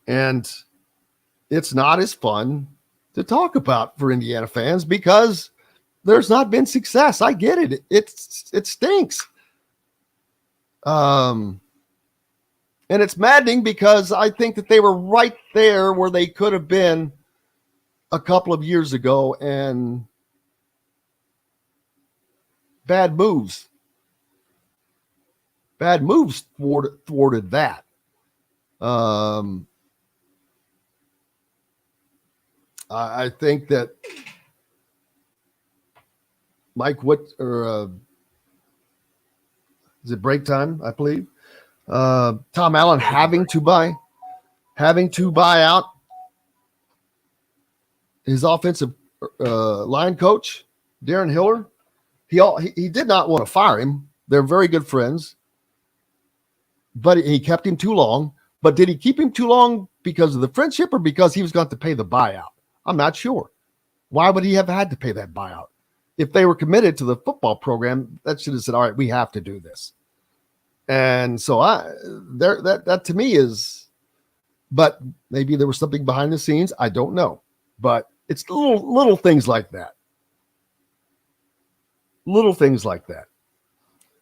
And it's not as fun to talk about for Indiana fans because there's not been success. I get it. It stinks. And it's maddening because I think that they were right there where they could have been a couple of years ago, and bad moves thwarted that. I think that Mike is it break time? I believe Tom Allen having to buy out his offensive line coach, Darren Hiller. He did not want to fire him. They're very good friends, but he kept him too long. But did he keep him too long because of the friendship or because he was going to pay the buyout? I'm not sure. Why would he have had to pay that buyout? If they were committed to the football program, that should have said, all right, we have to do this. And so that to me is, but maybe there was something behind the scenes. I don't know, but it's little things like that. Little things like that.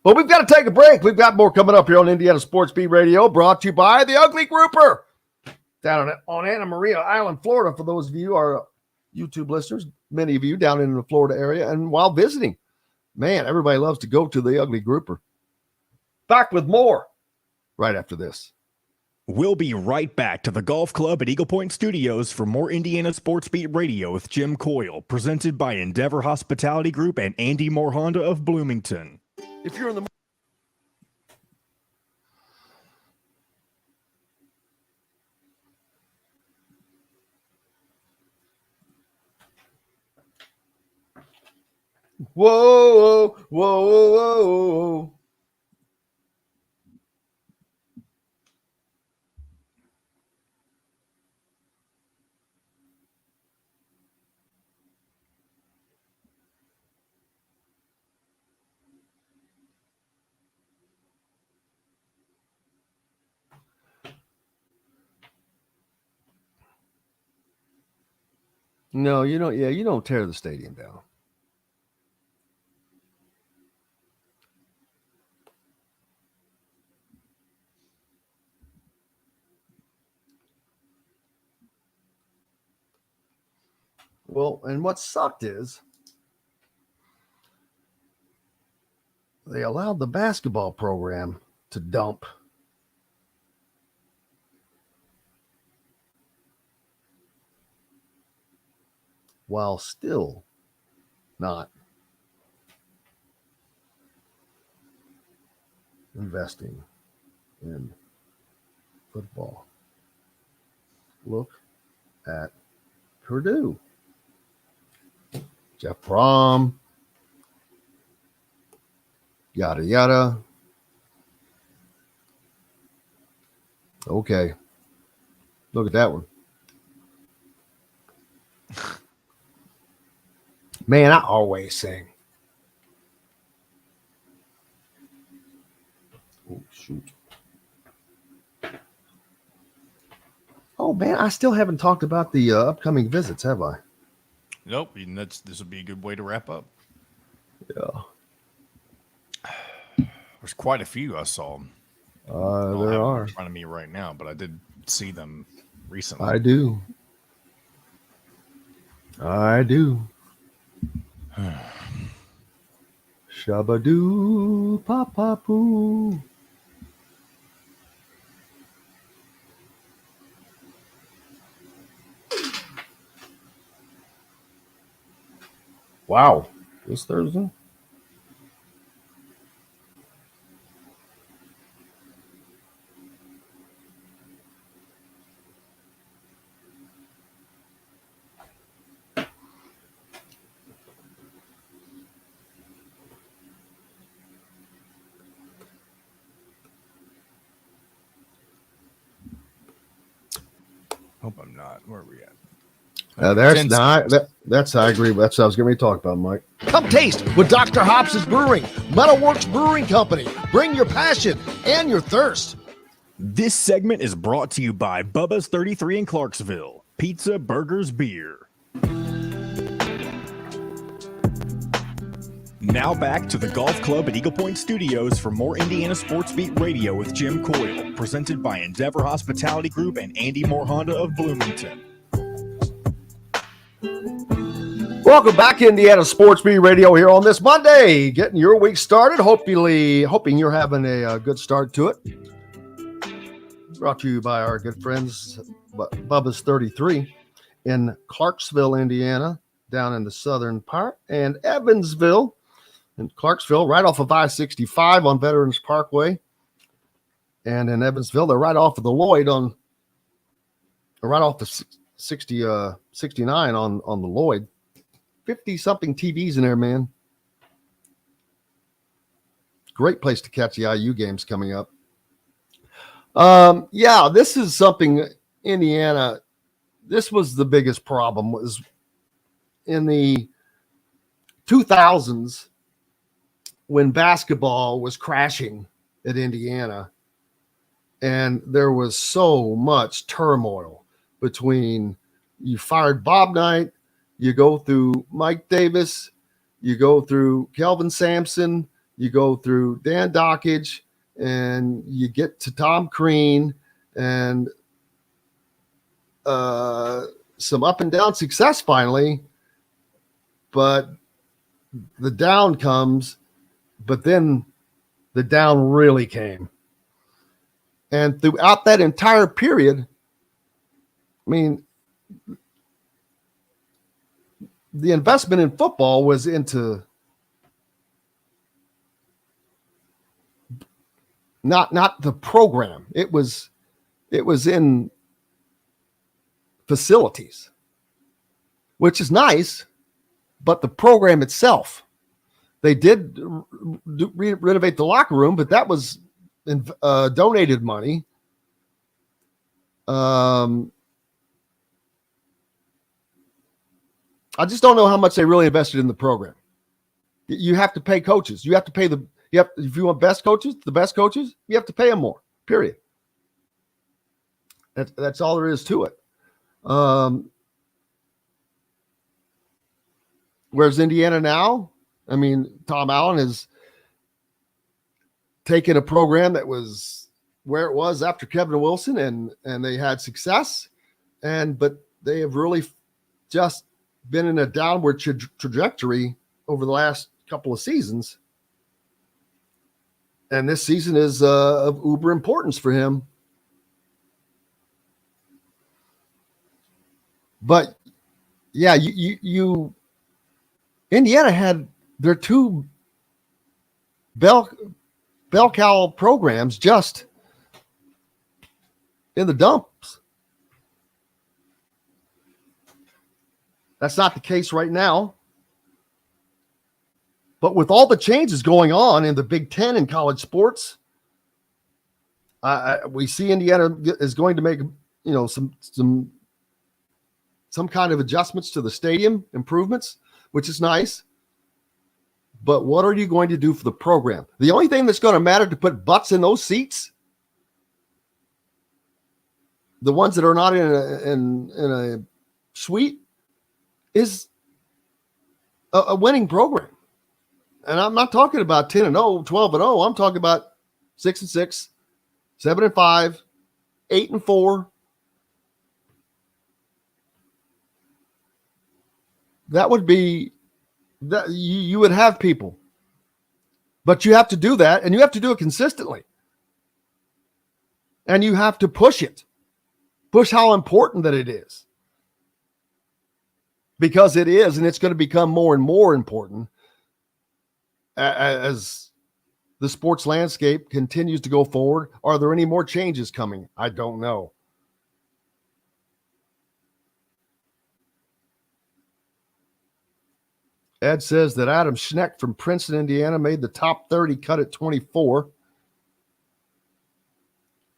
Well, we've got to take a break. We've got more coming up here on Indiana Sports Beat Radio, brought to you by the Ugly Grouper down on Anna Maria Island, Florida. For those of you our YouTube listeners, many of you down in the Florida area, and while visiting, man, everybody loves to go to the Ugly Grouper. Back with more right after this. We'll be right back to the Golf Club at Eagle Point Studios for more Indiana Sports Beat Radio with Jim Coyle, presented by Endeavor Hospitality Group and Andy Moore Honda of Bloomington. If you're in the Whoa, whoa, whoa, whoa. No, you don't. Yeah, you don't tear the stadium down. Well, and what sucked is they allowed the basketball program to dump. While still not investing in football. Look at Purdue. Jeff Brom. Yada, yada. Okay. Look at that one. Man, I always sing. Oh, shoot. Oh, man, I still haven't talked about the upcoming visits, have I? Nope. And this would be a good way to wrap up. Yeah. There's quite a few I saw. There are. In front of me right now, but I did see them recently. I do. Shabadoo, papapoo. Wow. This Thursday? Hope I'm not. Where are we at? That's I agree. That's what I was going to talk about, Mike. Come taste with Dr. Hops' Brewing, Metalworks Brewing Company. Bring your passion and your thirst. This segment is brought to you by Bubba's 33 in Clarksville. Pizza, burgers, beer. Now back to the Golf Club at Eagle Point Studios for more Indiana Sports Beat Radio with Jim Coyle, presented by Endeavor Hospitality Group and Andy Moore Honda of Bloomington. Welcome back to Indiana Sports Beat Radio here on this Monday, getting your week started. Hoping you're having a good start to it. Brought to you by our good friends, Bubba's 33 in Clarksville, Indiana, down in the southern part, and Evansville in Clarksville, right off of I-65 on Veterans Parkway. And in Evansville, they're right off of the Lloyd right off the 69 on the Lloyd. 50-something TVs in there, man. Great place to catch the IU games coming up. Yeah, this is something Indiana, this was the biggest problem, was in the 2000s when basketball was crashing at Indiana, and there was so much turmoil between you fired Bob Knight, you go through Mike Davis, you go through Kelvin Sampson, you go through Dan Dockage, and you get to Tom Crean, and some up and down success finally, but the down comes, but then the down really came. And throughout that entire period, I mean, the investment in football was into not the program. It was in facilities, which is nice, but the program itself They did renovate the locker room, but that was donated money. I just don't know how much they really invested in the program. You have to pay coaches. You have to pay if you want the best coaches, you have to pay them more, period. That's all there is to it. Where's Indiana now? I mean, Tom Allen has taken a program that was where it was after Kevin Wilson, and they had success, but they have really just been in a downward trajectory over the last couple of seasons. And this season is of uber importance for him. But yeah, you Indiana had their two bell cow programs just in the dumps. That's not the case right now. But with all the changes going on in the Big Ten in college sports, we see Indiana is going to make some kind of adjustments to the stadium improvements, which is nice. But what are you going to do for the program? The only thing that's going to matter to put butts in those seats, the ones that are not in a suite, is a winning program. And I'm not talking about 10-0, 12-0. I'm talking about 6-6, 7-5, 8-4. That would be that you would have people, but you have to do that, and you have to do it consistently, and you have to push how important that it is, because it is, and it's going to become more and more important as the sports landscape continues to go forward. Are there any more changes coming? I don't know. Ed says that Adam Schneck from Princeton, Indiana, made the top 30 cut at 24.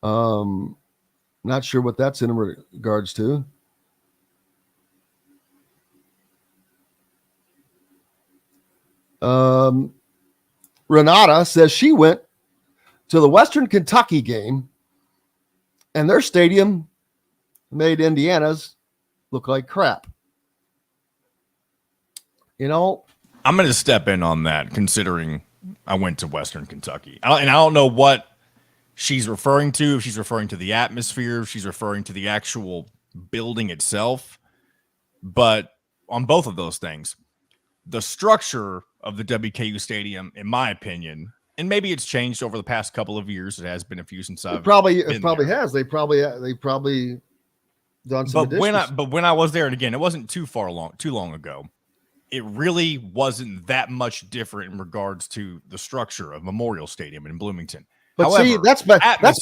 Not sure what that's in regards to. Renata says she went to the Western Kentucky game, and their stadium made Indiana's look like crap. You know, I'm going to step in on that, considering I went to Western Kentucky. And I don't know what she's referring to, if she's referring to the atmosphere, if she's referring to the actual building itself. But on both of those things, the structure of the WKU stadium, in my opinion, and maybe it's changed over the past couple of years. It has been a few since I've it probably there. has. They probably done some. But when I was there, and again, it wasn't too long ago. It really wasn't that much different in regards to the structure of Memorial Stadium in Bloomington. But however, see, that's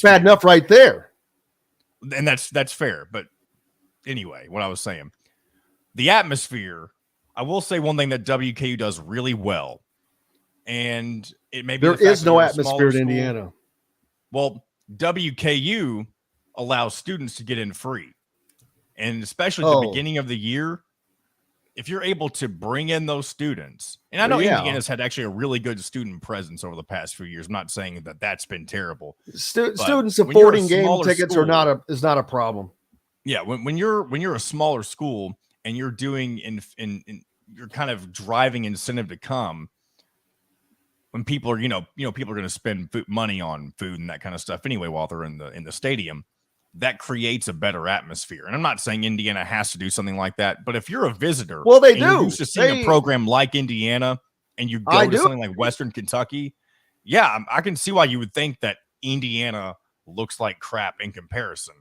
bad enough right there. And that's fair. But anyway, what I was saying, the atmosphere, I will say one thing that WKU does really well, and it may be there is no atmosphere in Indiana. Well, WKU allows students to get in free, and especially at the beginning of the year, if you're able to bring in those students, and I know Indiana's had actually a really good student presence over the past few years. I'm not saying that that's been terrible. Students affording game tickets is not a problem. Yeah, when you're a smaller school and you're doing you're kind of driving incentive to come, when people are people are going to spend money on food and that kind of stuff anyway while they're in the stadium. That creates a better atmosphere. And I'm not saying Indiana has to do something like that, but if you're a visitor, they do. You're used to seeing a program like Indiana, and you go to something like Western Kentucky, I can see why you would think that Indiana looks like crap in comparison.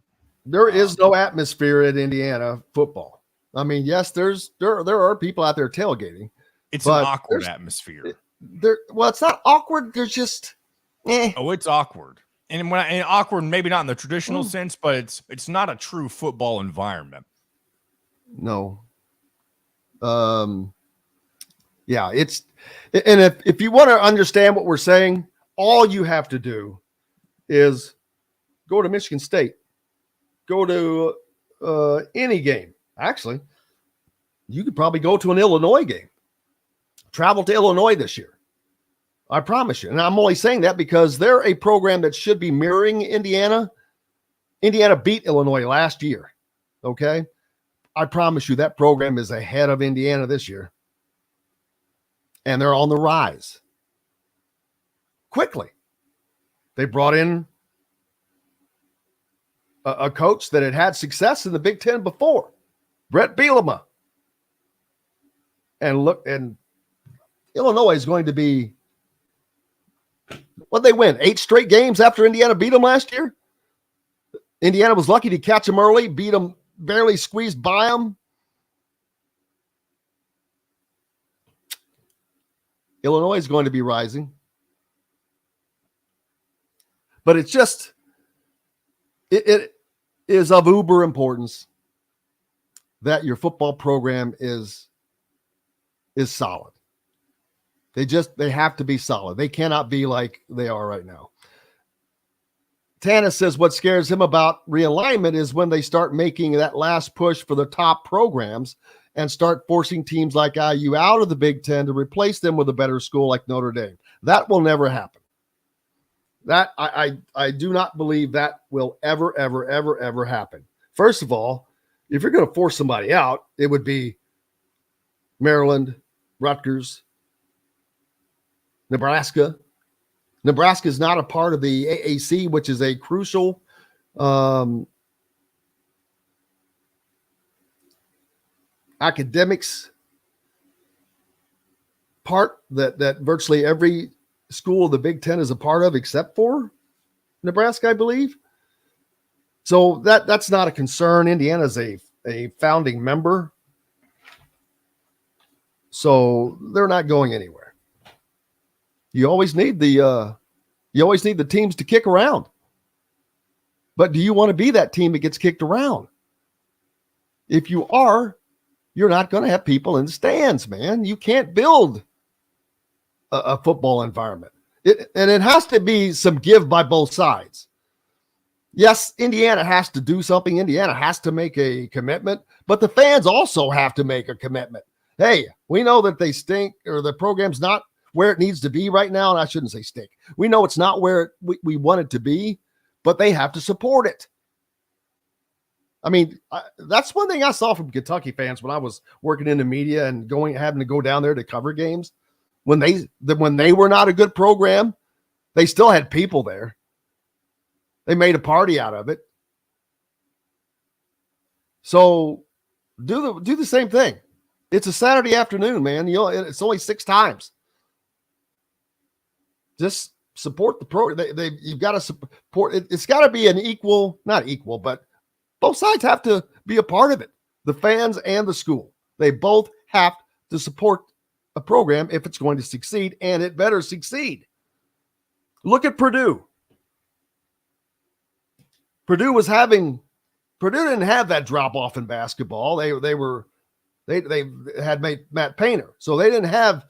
There is no atmosphere at Indiana football. I mean, yes, there are people out there tailgating. It's an awkward atmosphere. It's not awkward. There's just Oh, it's awkward. And awkward, maybe not in the traditional sense, but it's not a true football environment. No. Yeah, and if you want to understand what we're saying, all you have to do is go to Michigan State, go to any game. Actually, you could probably go to an Illinois game. Travel to Illinois this year. I promise you. And I'm only saying that because they're a program that should be mirroring Indiana. Indiana beat Illinois last year. Okay. I promise you that program is ahead of Indiana this year. And they're on the rise. Quickly. They brought in a coach that had success in the Big Ten before, Brett Bielema. And Illinois is going to be, what they win? 8 straight games after Indiana beat them last year? Indiana was lucky to catch them early, beat them, barely squeezed by them. Illinois is going to be rising. But it's just, it is of uber importance that your football program is solid. They have to be solid. They cannot be like they are right now. Tanis says what scares him about realignment is when they start making that last push for the top programs and start forcing teams like IU out of the Big Ten to replace them with a better school like Notre Dame. That will never happen. That I do not believe that will ever happen. First of all, if you're going to force somebody out, it would be Maryland, Rutgers, Nebraska. Nebraska is not a part of the AAC, which is a crucial academics part that virtually every school of the Big Ten is a part of, except for Nebraska, I believe. So that's not a concern. Indiana is a founding member, so they're not going anywhere. You always need the teams to kick around. But do you want to be that team that gets kicked around? If you are, you're not going to have people in the stands, man. You can't build a football environment. And it has to be some give by both sides. Yes, Indiana has to do something. Indiana has to make a commitment, but the fans also have to make a commitment. Hey, we know that they stink, or the program's not where it needs to be right now. And I shouldn't say stink. We know it's not where we want it to be, but they have to support it. I mean, that's one thing I saw from Kentucky fans when I was working in the media and having to go down there to cover games. When they were not a good program, they still had people there. They made a party out of it. So do the same thing. It's a Saturday afternoon, man. It's only 6 times. Just support the program. You've got to support it. It's got to be an equal, not equal, but both sides have to be a part of it. The fans and the school. They both have to support a program if it's going to succeed, and it better succeed. Look at Purdue. Purdue didn't have that drop off in basketball. They had made Matt Painter, so they didn't have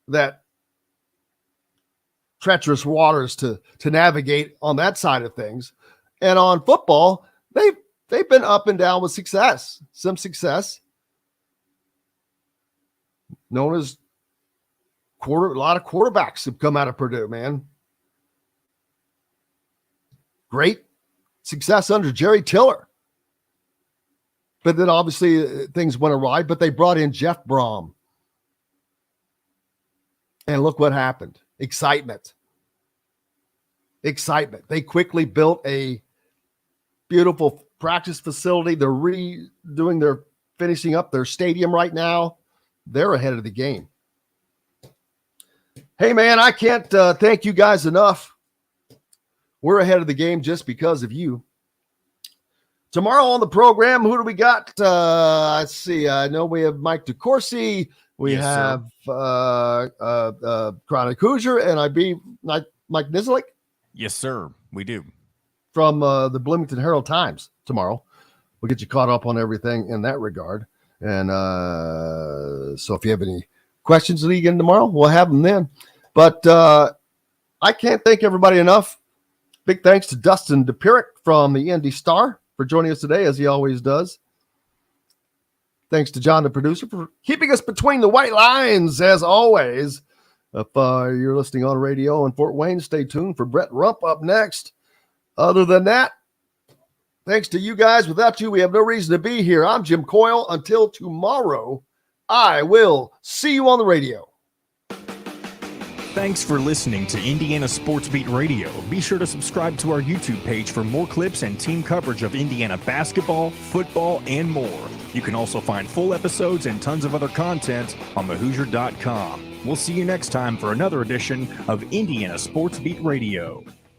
that treacherous waters to navigate on that side of things. And on football, they've been up and down with success. Some success, known as a lot of quarterbacks have come out of Purdue, man. Great success under Jerry Tiller. But then obviously things went awry, but they brought in Jeff Brom. And look what happened. Excitement. They quickly built a beautiful practice facility. They're finishing up their stadium right now. They're ahead of the game. Hey, man, I can't thank you guys enough. We're ahead of the game just because of you. Tomorrow on the program, who do we got? Let's see. I know we have Mike DeCourcy. We have Chronic Hoosier, and Mike Nizzlick. Yes, sir. We do. From the Bloomington Herald Times tomorrow. We'll get you caught up on everything in that regard. And so if you have any questions league in tomorrow, we'll have them then. But I can't thank everybody enough. Big thanks to Dustin Dopirak from the Indy Star for joining us today, as he always does. Thanks to John, the producer, for keeping us between the white lines, as always. If you're listening on radio in Fort Wayne, stay tuned for Brett Rump up next. Other than that, thanks to you guys. Without you, we have no reason to be here. I'm Jim Coyle. Until tomorrow, I will see you on the radio. Thanks for listening to Indiana Sports Beat Radio. Be sure to subscribe to our YouTube page for more clips and team coverage of Indiana basketball, football, and more. You can also find full episodes and tons of other content on thehoosier.com. We'll see you next time for another edition of Indiana Sports Beat Radio.